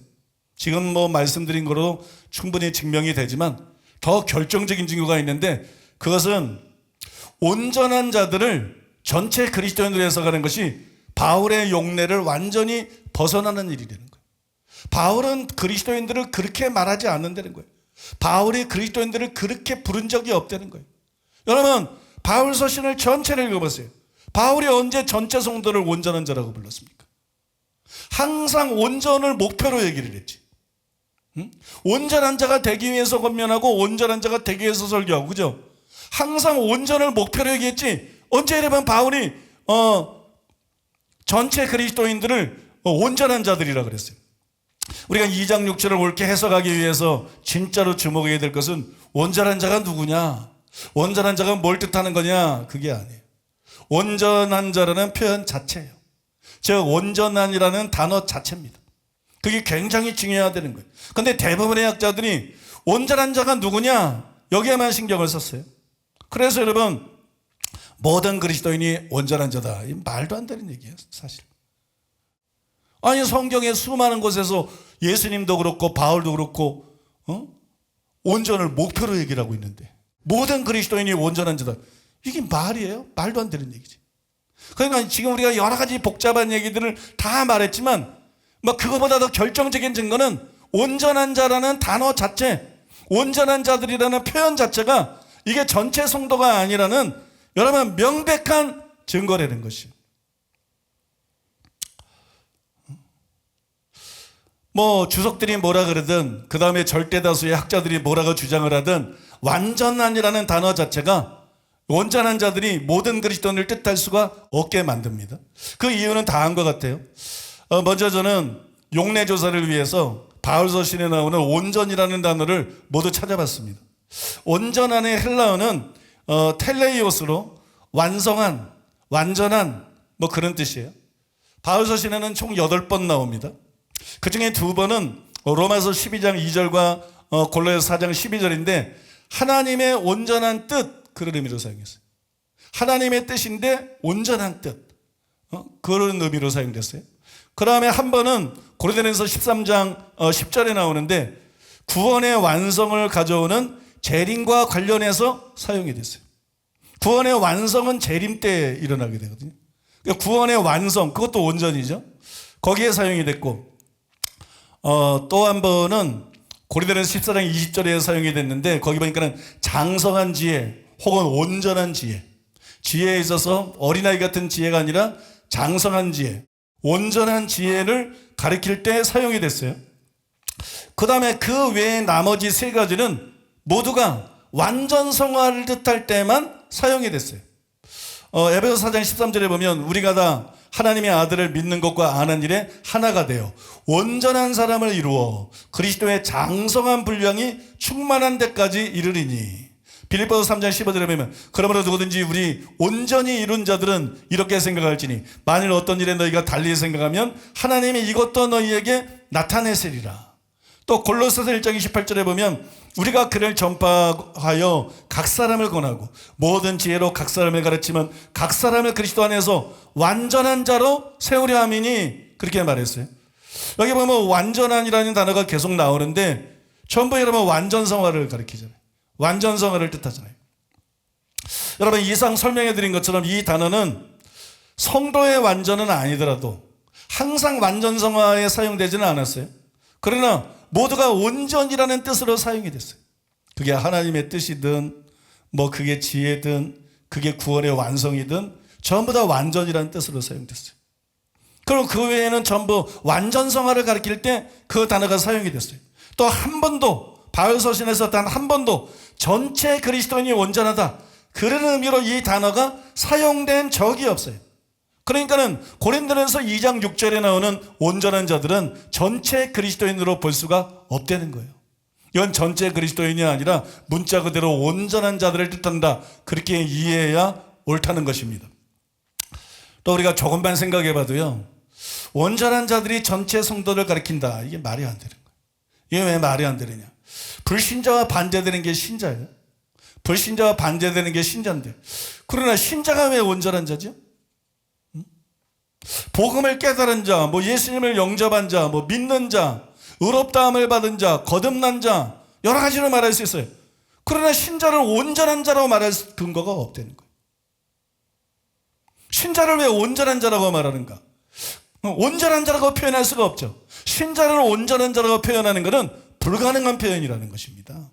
지금 말씀드린 거로 충분히 증명이 되지만 더 결정적인 증거가 있는데 그것은 온전한 자들을 전체 그리스도인으로 해석하는 것이 바울의 용례를 완전히 벗어나는 일이 되는 거예요. 바울은 그리스도인들을 그렇게 말하지 않는다는 거예요. 바울이 그리스도인들을 그렇게 부른 적이 없다는 거예요. 여러분 바울 서신을 전체를 읽어보세요. 바울이 언제 전체 성도를 온전한 자라고 불렀습니까? 항상 온전을 목표로 얘기를 했지. 온전한 자가 되기 위해서 권면하고 온전한 자가 되기 위해서 설교하고 그죠? 항상 온전을 목표로 얘기했지. 언제 여러분 바울이 전체 그리스도인들을 온전한 자들이라 그랬어요. 우리가 2장 6절을 옳게 해석하기 위해서 진짜로 주목해야 될 것은 온전한 자가 누구냐? 온전한 자가 뭘 뜻하는 거냐? 그게 아니에요. 온전한 자라는 표현 자체예요. 즉 온전한이라는 단어 자체입니다. 그게 굉장히 중요하다는 거예요. 그런데 대부분의 학자들이 온전한 자가 누구냐? 여기에만 신경을 썼어요. 그래서 여러분 모든 그리스도인이 온전한 자다. 이 말도 안 되는 얘기예요, 사실. 아니 성경의 수많은 곳에서 예수님도 그렇고 바울도 그렇고 온전을 목표로 얘기를 하고 있는데 모든 그리스도인이 온전한 자다. 이게 말이에요? 말도 안 되는 얘기지. 그러니까 지금 우리가 여러 가지 복잡한 얘기들을 다 말했지만 그거보다 더 결정적인 증거는 온전한 자라는 단어 자체, 온전한 자들이라는 표현 자체가 이게 전체 성도가 아니라는 여러분 명백한 증거라는 것이에요. 주석들이 뭐라 그러든 그 다음에 절대다수의 학자들이 뭐라고 주장을 하든 완전한이라는 단어 자체가 온전한 자들이 모든 그리스도인을 뜻할 수가 없게 만듭니다. 그 이유는 다한 것 같아요. 먼저 저는 용례 조사를 위해서 바울서신에 나오는 온전이라는 단어를 모두 찾아봤습니다. 온전한의 헬라어는 텔레이오스로 완성한, 완전한 뭐 그런 뜻이에요. 바울서신에는 총 8번 나옵니다. 그 중에 2번은 로마서 12장 2절과 골로새서 4장 12절인데 하나님의 온전한 뜻, 그런 의미로 사용했어요. 하나님의 뜻인데 온전한 뜻, 그런 의미로 사용됐어요. 그 다음에 한 번은 고린도전서 13장 10절에 나오는데 구원의 완성을 가져오는 재림과 관련해서 사용이 됐어요. 구원의 완성은 재림 때 일어나게 되거든요. 그러니까 구원의 완성, 그것도 온전이죠. 거기에 사용이 됐고, 또 한 번은 고린도전서 14장 20절에 사용이 됐는데 거기 보니까는 장성한 지혜 혹은 온전한 지혜, 지혜에 있어서 어린아이 같은 지혜가 아니라 장성한 지혜, 온전한 지혜를 가리킬 때 사용이 됐어요. 그 다음에 그 외에 나머지 3가지는 모두가 완전 성화를 뜻할 때만 사용이 됐어요. 에베소 4장 13절에 보면 우리가 다 하나님의 아들을 믿는 것과 아는 일에 하나가 되어 온전한 사람을 이루어 그리스도의 장성한 분량이 충만한 데까지 이르리니. 빌립보서 3장 15절에 보면 그러므로 누구든지 우리 온전히 이룬 자들은 이렇게 생각할지니 만일 어떤 일에 너희가 달리 생각하면 하나님이 이것도 너희에게 나타내시리라. 또 골로새서 1장 28절에 보면 우리가 그를 전파하여 각 사람을 권하고 모든 지혜로 각 사람을 가르치면 각 사람을 그리스도 안에서 완전한 자로 세우려 함이니, 그렇게 말했어요. 여기 보면 완전한이라는 단어가 계속 나오는데 전부 여러분 완전성화를 가리키잖아요. 완전성화를 뜻하잖아요. 여러분 이상 설명해 드린 것처럼 이 단어는 성도의 완전은 아니더라도 항상 완전성화에 사용되지는 않았어요. 그러나 모두가 온전이라는 뜻으로 사용이 됐어요. 그게 하나님의 뜻이든 뭐 그게 지혜든 그게 구원의 완성이든 전부 다 완전이라는 뜻으로 사용됐어요. 그럼 그 외에는 전부 완전성화를 가리킬 때 그 단어가 사용이 됐어요. 또 한 번도 바울서신에서 단 한 번도 전체 그리스도인이 온전하다, 그런 의미로 이 단어가 사용된 적이 없어요. 그러니까는 고린도전서 2장 6절에 나오는 온전한 자들은 전체 그리스도인으로 볼 수가 없다는 거예요. 이건 전체 그리스도인이 아니라 문자 그대로 온전한 자들을 뜻한다, 그렇게 이해해야 옳다는 것입니다. 또 우리가 조금만 생각해 봐도요, 온전한 자들이 전체 성도를 가리킨다, 이게 말이 안 되는 거예요. 이게 왜 말이 안 되느냐? 불신자와 반대되는 게 신자예요. 불신자와 반대되는 게 신자인데, 그러나 신자가 왜 온전한 자죠? 복음을 깨달은 자, 뭐 예수님을 영접한 자, 뭐 믿는 자, 의롭다함을 받은 자, 거듭난 자, 여러 가지로 말할 수 있어요. 그러나 신자를 온전한 자라고 말할 근거가 없다는 거예요. 신자를 왜 온전한 자라고 말하는가? 온전한 자라고 표현할 수가 없죠. 신자를 온전한 자라고 표현하는 것은 불가능한 표현이라는 것입니다.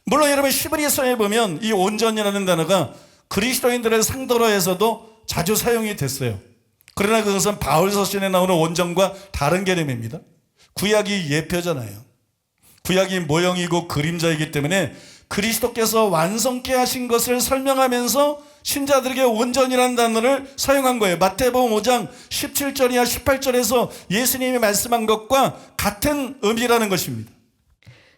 물론 여러분 히브리서에 보면 이 온전이라는 단어가 그리스도인들을 상대로 해서도 자주 사용이 됐어요. 그러나 그것은 바울서신에 나오는 온전과 다른 개념입니다. 구약이 예표잖아요. 구약이 모형이고 그림자이기 때문에 그리스도께서 완성케 하신 것을 설명하면서 신자들에게 온전이라는 단어를 사용한 거예요. 마태복음 5장 17절이나 18절에서 예수님이 말씀한 것과 같은 의미라는 것입니다.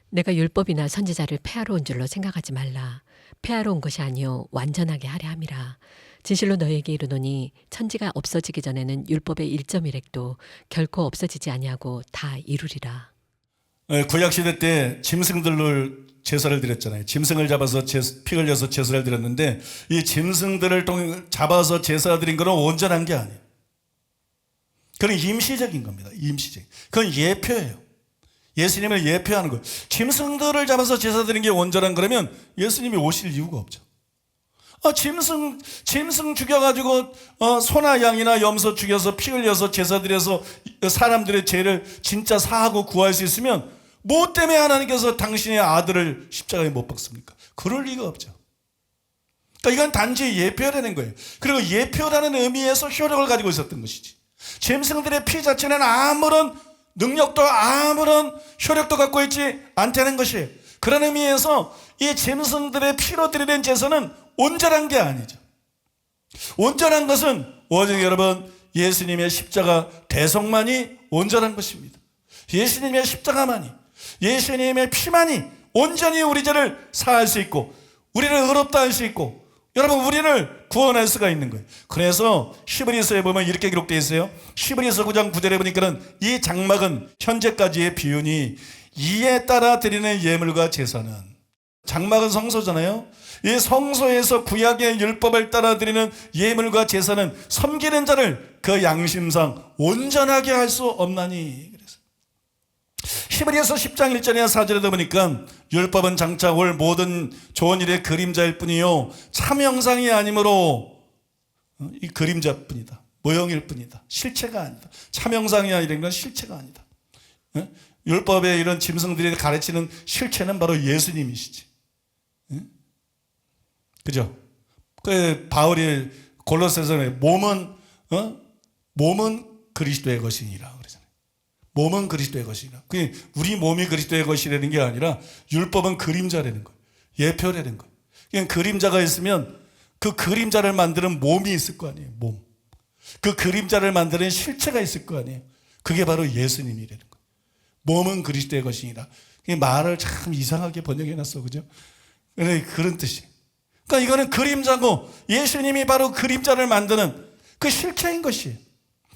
내가 율법이나 선지자를 폐하러 온 줄로 생각하지 말라. 폐하러 온 것이 아니요 완전하게 하려 함이라. 진실로 너희에게 이르노니 천지가 없어지기 전에는 율법의 1.1획도 결코 없어지지 아니하고 다 이루리라. 구약시대 때 짐승들을 제사를 드렸잖아요. 짐승을 잡아서 피 흘려서 제사를 드렸는데 이 짐승들을 잡아서 제사 드린 것은 온전한 게 아니에요. 그건 임시적인 겁니다. 임시적. 그건 예표예요. 예수님을 예표하는 거예요. 짐승들을 잡아서 제사 드린 게 온전한 거라면 예수님이 오실 이유가 없죠. 짐승 죽여가지고 소나 양이나 염소 죽여서 피 흘려서 제사 드려서 사람들의 죄를 진짜 사하고 구할 수 있으면 뭐 때문에 하나님께서 당신의 아들을 십자가에 못 박습니까? 그럴 리가 없죠. 그러니까 이건 단지 예표라는 거예요. 그리고 예표라는 의미에서 효력을 가지고 있었던 것이지, 짐승들의 피 자체는 아무런 능력도 아무런 효력도 갖고 있지 않다는 것이에요. 그런 의미에서 이 짐승들의 피로 드리는 제사는 온전한 게 아니죠. 온전한 것은 오직 여러분 예수님의 십자가 대속만이 온전한 것입니다. 예수님의 십자가만이, 예수님의 피만이 온전히 우리 죄를 사할 수 있고 우리를 의롭다 할 수 있고 여러분 우리를 구원할 수가 있는 거예요. 그래서 히브리서에 보면 이렇게 기록되어 있어요. 히브리서 9장 9절에 보니까는 이 장막은 현재까지의 비유니 이에 따라 드리는 예물과 제사는, 장막은 성소잖아요. 이 성소에서 구약의 율법을 따라 드리는 예물과 제사는 섬기는 자를 그 양심상 온전하게 할 수 없나니. 그래서 히브리서 10장 1절이나 4절에도 보니까 율법은 장차 올 모든 좋은 일의 그림자일 뿐이요 참 형상이 아니므로, 이 그림자뿐이다, 모형일 뿐이다, 실체가 아니다. 참 형상이 아니라는 건 실체가 아니다. 율법의 이런 짐승들이 가르치는 실체는 바로 예수님이시지. 그죠? 그 바울이 골로새서에 몸은 그리스도의 것이니라 그러잖아요. 몸은 그리스도의 것이니라. 그 우리 몸이 그리스도의 것이라는 게 아니라 율법은 그림자라는 거예요. 예표라는 거예요. 그냥 그림자가 있으면 그 그림자를 만드는 몸이 있을 거 아니에요. 몸. 그 그림자를 만드는 실체가 있을 거 아니에요. 그게 바로 예수님이라는 거예요. 몸은 그리스도의 것이니라. 말을 참 이상하게 번역해놨어, 그죠? 그런 뜻이. 그러니까 이거는 그림자고 예수님이 바로 그림자를 만드는 그 실체인 것이에요.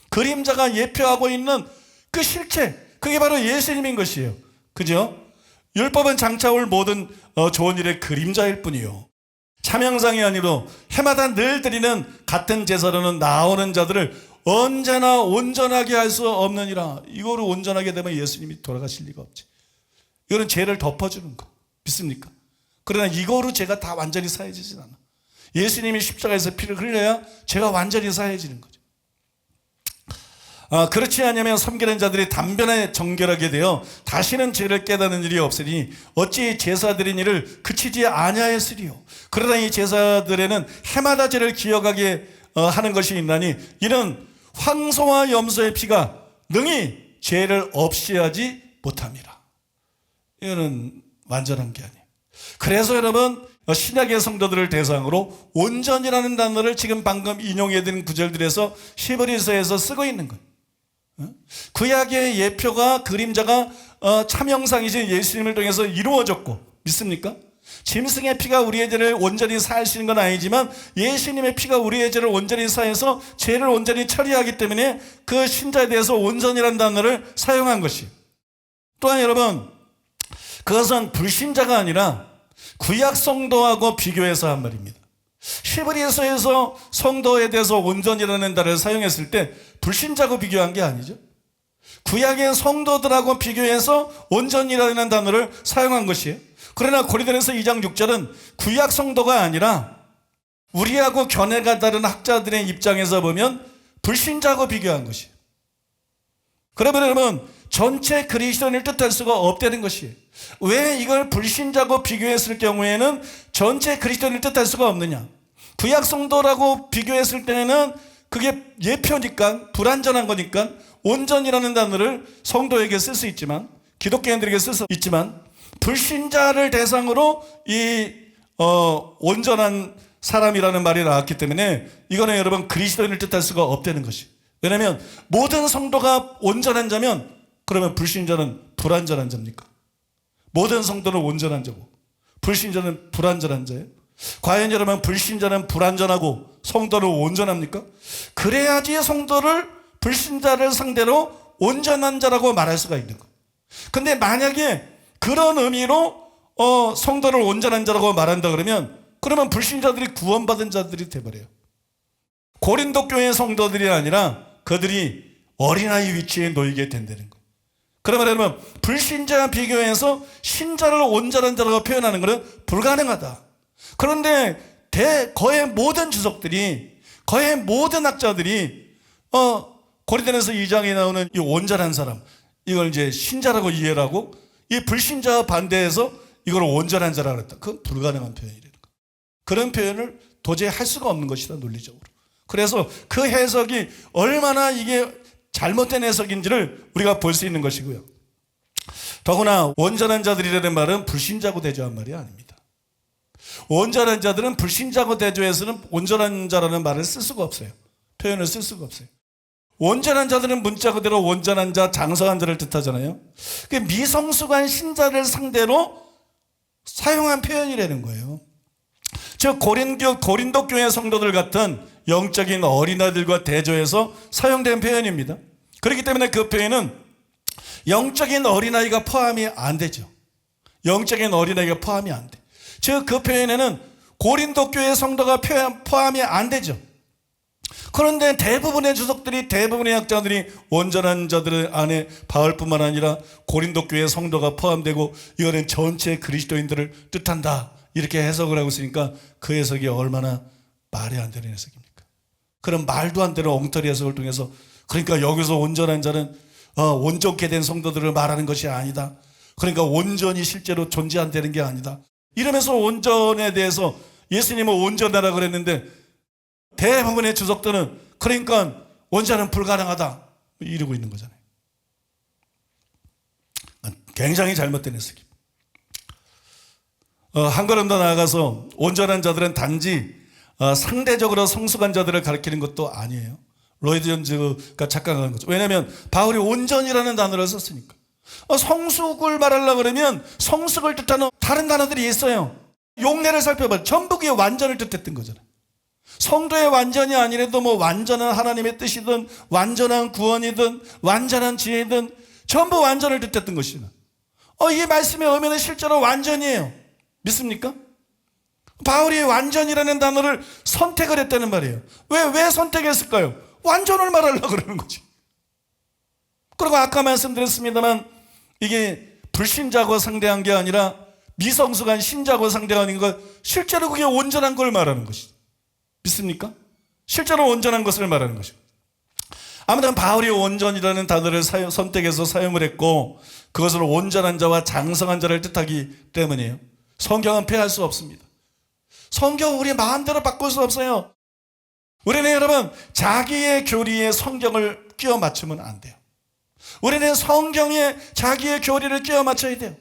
그림자가 예표하고 있는 그 실체, 그게 바로 예수님인 것이에요. 그죠? 율법은 장차 올 모든 좋은 일의 그림자일 뿐이요 참 형상이 아니로 해마다 늘 드리는 같은 제사로는 나오는 자들을 언제나 온전하게 할 수 없느니라. 이거를 온전하게 되면 예수님이 돌아가실 리가 없지. 이거는 죄를 덮어주는 거 믿습니까? 그러나 이거로 죄가 다 완전히 사해지진 않아. 예수님이 십자가에서 피를 흘려야 죄가 완전히 사해지는 거죠. 그렇지 않으면 섬기는 자들이 단번에 정결하게 되어 다시는 죄를 깨닫는 일이 없으니 어찌 제사 드린 일을 그치지 아니하였으리요. 그러나 이 제사들에는 해마다 죄를 기억하게 하는 것이 있나니 이는 황소와 염소의 피가 능히 죄를 없이 하지 못함이라. 이거는 완전한 게 아니에요. 그래서 여러분 신약의 성도들을 대상으로 온전이라는 단어를 지금 방금 인용해드린 구절들에서 히브리서에서 쓰고 있는 거예요. 구약의 예표가 그림자가 참형상이신 예수님을 통해서 이루어졌고 믿습니까? 짐승의 피가 우리의 죄를 온전히 사하시는 건 아니지만 예수님의 피가 우리의 죄를 온전히 사해서 죄를 온전히 처리하기 때문에 그 신자에 대해서 온전이라는 단어를 사용한 것이에요. 또한 여러분 그것은 불신자가 아니라 구약 성도하고 비교해서 한 말입니다. 히브리서에서 성도에 대해서 온전이라는 단어를 사용했을 때 불신자하고 비교한 게 아니죠. 구약의 성도들하고 비교해서 온전이라는 단어를 사용한 것이에요. 그러나 고린도전서 2장 6절은 구약 성도가 아니라 우리하고 견해가 다른 학자들의 입장에서 보면 불신자하고 비교한 것이에요. 그러면 여러분 전체 그리스도인을 뜻할 수가 없다는 것이에요. 왜 이걸 불신자고 비교했을 경우에는 전체 그리스도인을 뜻할 수가 없느냐? 구약 성도라고 비교했을 때는 그게 예표니까 불완전한 거니까 온전이라는 단어를 성도에게 쓸 수 있지만 기독교인들에게 쓸 수 있지만 불신자를 대상으로 이 온전한 사람이라는 말이 나왔기 때문에 이거는 여러분 그리스도인을 뜻할 수가 없다는 것이. 왜냐하면 모든 성도가 온전한 자면 그러면 불신자는 불완전한 자입니까? 모든 성도는 온전한 자고 불신자는 불완전한 자예요? 과연 여러분 불신자는 불완전하고 성도는 온전합니까? 그래야지 성도를 불신자를 상대로 온전한 자라고 말할 수가 있는 거예요. 근데 만약에 그런 의미로 성도를 온전한 자라고 말한다 그러면 불신자들이 구원받은 자들이 돼버려요. 고린도 교회 성도들이 아니라 그들이 어린아이 위치에 놓이게 된다는 거예요. 그러면 여러분 불신자와 비교해서 신자를 온전한 자라고 표현하는 것은 불가능하다. 그런데 거의 모든 주석들이 거의 모든 학자들이 고린도전서 2장에 나오는 이 온전한 사람 이걸 이제 신자라고 이해를 하고 이 불신자와 반대해서 이걸 온전한 자라고 했다. 그건 불가능한 표현이라는 거예요. 그런 표현을 도저히 할 수가 없는 것이다 논리적으로. 그래서 그 해석이 얼마나 이게 잘못된 해석인지를 우리가 볼 수 있는 것이고요. 더구나 온전한 자들이라는 말은 불신자고 대조한 말이 아닙니다. 온전한 자들은 불신자고 대조해서는 온전한 자라는 말을 쓸 수가 없어요. 표현을 쓸 수가 없어요. 온전한 자들은 문자 그대로 온전한 자, 장성한 자를 뜻하잖아요. 미성숙한 신자를 상대로 사용한 표현이라는 거예요. 즉 고린도 교회 성도들 같은 영적인 어린아이들과 대조해서 사용된 표현입니다. 그렇기 때문에 그 표현은 영적인 어린아이가 포함이 안 되죠. 영적인 어린아이가 포함이 안 돼. 즉 그 표현에는 고린도 교회 성도가 포함이 안 되죠. 그런데 대부분의 주석들이, 대부분의 학자들이 온전한 자들 안에 바울뿐만 아니라 고린도 교회 성도가 포함되고 이거는 전체 그리스도인들을 뜻한다 이렇게 해석을 하고 있으니까 그 해석이 얼마나 말이 안 되는 해석입니까? 그런 말도 안 되는 엉터리 해석을 통해서, 그러니까 여기서 온전한 자는 온전케 된 성도들을 말하는 것이 아니다. 그러니까 온전이 실제로 존재한다는 게 아니다. 이러면서 온전에 대해서 예수님은 온전하라 그랬는데 대부분의 주석들은 그러니까 온전은 불가능하다 이러고 있는 거잖아요. 굉장히 잘못된 해석입니다. 한 걸음 더 나아가서 온전한 자들은 단지 상대적으로 성숙한 자들을 가리키는 것도 아니에요. 로이드 존즈가 착각한 거죠. 왜냐하면 바울이 온전이라는 단어를 썼으니까. 성숙을 말하려고 그러면 성숙을 뜻하는 다른 단어들이 있어요. 용례를 살펴봐요. 전부 그게 완전을 뜻했던 거잖아요. 성도의 완전이 아니라도 뭐 완전한 하나님의 뜻이든 완전한 구원이든 완전한 지혜든 전부 완전을 뜻했던 것이다. 이 말씀의 의미는 실제로 완전이에요. 믿습니까? 바울이 완전이라는 단어를 선택을 했다는 말이에요. 왜 선택했을까요? 완전을 말하려고 그러는 거지. 그리고 아까 말씀드렸습니다만 이게 불신자고 상대한 게 아니라 미성숙한 신자고 상대하는 것, 실제로 그게 온전한 걸 말하는 것이죠. 믿습니까? 실제로 온전한 것을 말하는 것이죠. 아무튼 바울이 온전이라는 단어를 선택해서 사용을 했고 그것을 온전한 자와 장성한 자를 뜻하기 때문이에요. 성경은 폐할 수 없습니다. 성경은 우리 마음대로 바꿀 수 없어요. 우리는 여러분 자기의 교리에 성경을 끼워 맞추면 안 돼요. 우리는 성경에 자기의 교리를 끼워 맞춰야 돼요.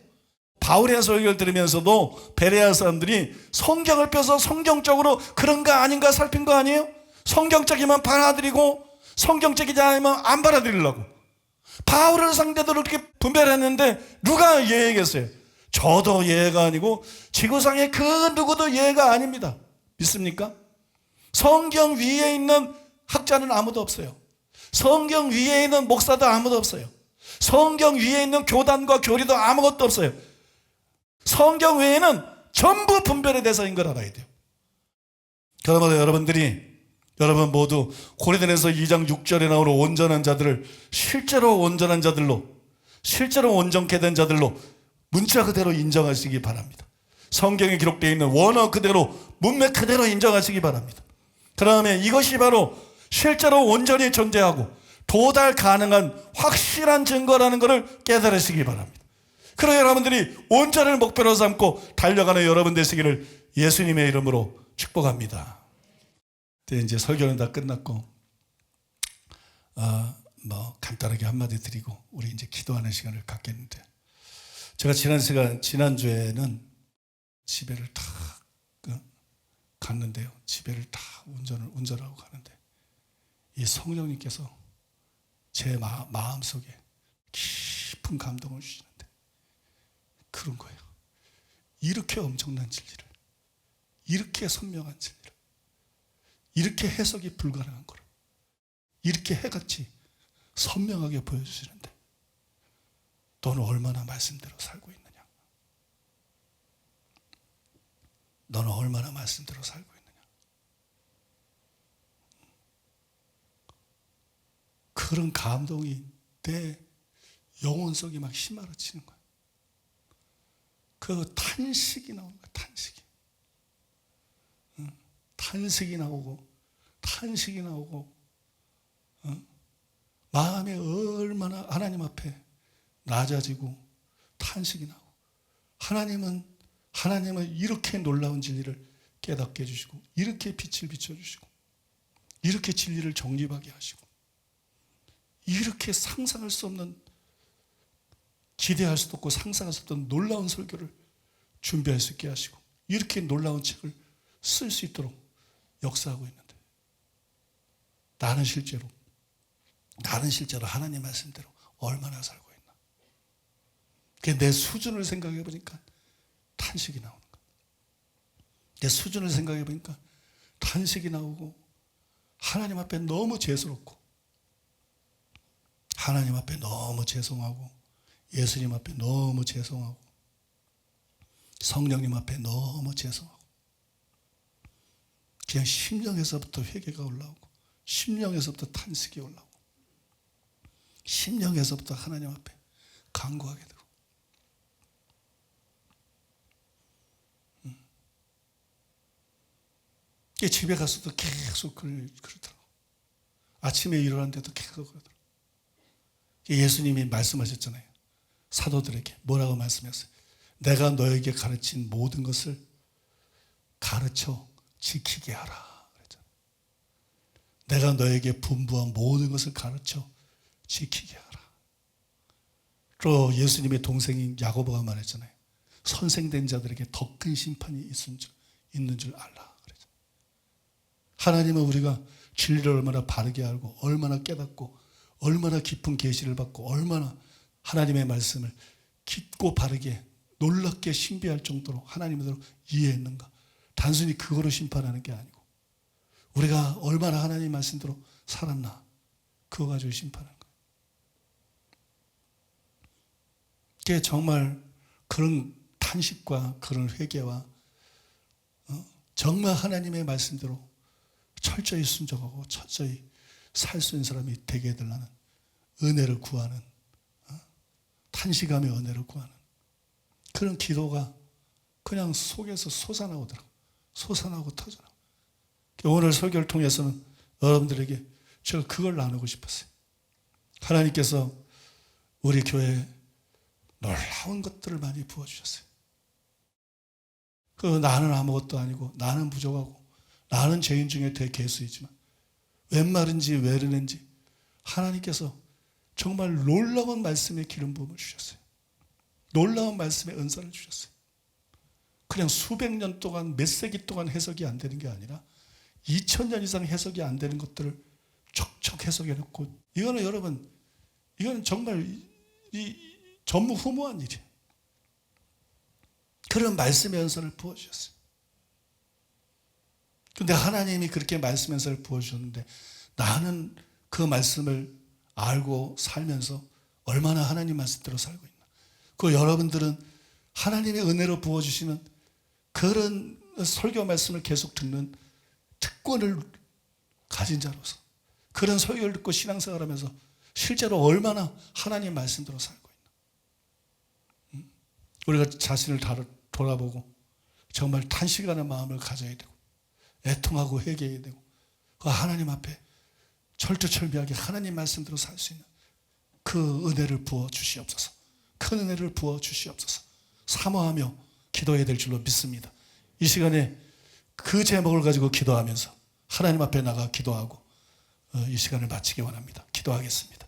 바울의 설교를 들으면서도 베레아 사람들이 성경을 펴서 성경적으로 그런가 아닌가 살핀 거 아니에요? 성경적이면 받아들이고 성경적이지 않으면 안 받아들이려고. 바울을 상대로 그렇게 분별했는데 누가 예의겠어요? 저도 예의가 아니고 지구상의 그 누구도 예의가 아닙니다. 믿습니까? 성경 위에 있는 학자는 아무도 없어요. 성경 위에 있는 목사도 아무도 없어요. 성경 위에 있는 교단과 교리도 아무것도 없어요. 성경 외에는 전부 분별의 대상인 걸 알아야 돼요. 그러므로 여러분 모두 고린도전서 2장 6절에 나오는 온전한 자들을 실제로 온전한 자들로, 실제로 온전케 된 자들로 문자 그대로 인정하시기 바랍니다. 성경에 기록되어 있는 원어 그대로, 문맥 그대로 인정하시기 바랍니다. 그러면 이것이 바로 실제로 온전히 존재하고 도달 가능한 확실한 증거라는 것을 깨달으시기 바랍니다. 그리고 여러분들이 온전을 목표로 삼고 달려가는 여러분 되시기를 예수님의 이름으로 축복합니다. 이제 설교는 다 끝났고 간단하게 한마디 드리고 우리 이제 기도하는 시간을 갖겠는데, 제가 지난주에는 집회를 다 갔는데요. 집회를 다 운전하고 가는데 이 성령님께서 제 마음속에 깊은 감동을 주시는데 그런 거예요. 이렇게 엄청난 진리를, 이렇게 선명한 진리를, 이렇게 해석이 불가능한 거를 이렇게 해같이 선명하게 보여주시는데 너는 얼마나 말씀대로 살고 있느냐? 너는 얼마나 말씀대로 살고 있느냐? 그런 감동이 내 영혼 속에 막 휘말아치는 거야. 그 탄식이 나오는 거야. 탄식이 나오고 마음에 얼마나 하나님 앞에 낮아지고 탄식이 나고, 하나님은 이렇게 놀라운 진리를 깨닫게 해주시고 이렇게 빛을 비춰주시고 이렇게 진리를 정립하게 하시고 이렇게 상상할 수 없는, 기대할 수도 없고 상상할 수 없던 놀라운 설교를 준비할 수 있게 하시고 이렇게 놀라운 책을 쓸 수 있도록 역사하고 있는데 나는 실제로 하나님 말씀대로 얼마나 살고 있나. 내 수준을 생각해 보니까 탄식이 나오는 거야. 내 수준을 생각해 보니까 탄식이 나오고 하나님 앞에 너무 죄스럽고 하나님 앞에 너무 죄송하고 예수님 앞에 너무 죄송하고 성령님 앞에 너무 죄송하고 그냥 심령에서부터 회개가 올라오고 심령에서부터 탄식이 올라오고 심령에서부터 하나님 앞에 간구하게 되고 집에 가서도 계속 그러더라고. 아침에 일어났는데도 계속 그러더라고. 예수님이 말씀하셨잖아요. 사도들에게 뭐라고 말씀하셨어요? 내가 너에게 가르친 모든 것을 가르쳐 지키게 하라 그랬잖아요. 내가 너에게 분부한 모든 것을 가르쳐 지키게 하라. 또 예수님의 동생인 야고보가 말했잖아요. 선생된 자들에게 더 큰 심판이 있는 줄 알라. 하나님은 우리가 진리를 얼마나 바르게 알고 얼마나 깨닫고 얼마나 깊은 계시를 받고 얼마나 하나님의 말씀을 깊고 바르게 놀랍게 신비할 정도로 하나님으로 이해했는가. 단순히 그거로 심판하는 게 아니고 우리가 얼마나 하나님 말씀대로 살았나 그거 가지고 심판하는 거예요. 그게 정말 그런 탄식과 그런 회개와 정말 하나님의 말씀대로 철저히 순종하고 철저히 살 수 있는 사람이 되게 해달라는 은혜를 구하는 탄식하며 은혜를 구하는 그런 기도가 그냥 속에서 솟아나오더라고요. 솟아나오고 터져나오고. 오늘 설교를 통해서는 여러분들에게 제가 그걸 나누고 싶었어요. 하나님께서 우리 교회에 놀라운 것들을 많이 부어주셨어요. 나는 아무것도 아니고 나는 부족하고 나는 죄인 중에 대개수이지만 웬 말인지 왜 이러는지 하나님께서 정말 놀라운 말씀의 기름 부음을 주셨어요. 놀라운 말씀의 은사를 주셨어요. 그냥 수백 년 동안 몇 세기 동안 해석이 안 되는 게 아니라 2000년 이상 해석이 안 되는 것들을 척척 해석해놓고 이거는 여러분 이거는 정말 전무후무한 일이에요. 그런 말씀의 은사를 부어주셨어요. 근데 하나님이 그렇게 말씀 은사를 부어주셨는데 나는 그 말씀을 알고 살면서 얼마나 하나님 말씀대로 살고 있나. 그 여러분들은 하나님의 은혜로 부어주시는 그런 설교 말씀을 계속 듣는 특권을 가진 자로서 그런 설교를 듣고 신앙생활을 하면서 실제로 얼마나 하나님 말씀대로 살고 있나. 우리가 자신을 돌아보고 정말 탄식하는 마음을 가져야 되고 애통하고 회개해야 되고 그 하나님 앞에 철두철미하게 하나님 말씀대로 살 수 있는 그 은혜를 부어 주시옵소서. 큰 은혜를 부어 주시옵소서. 사모하며 기도해야 될 줄로 믿습니다. 이 시간에 그 제목을 가지고 기도하면서 하나님 앞에 나가 기도하고 이 시간을 마치기 원합니다. 기도하겠습니다.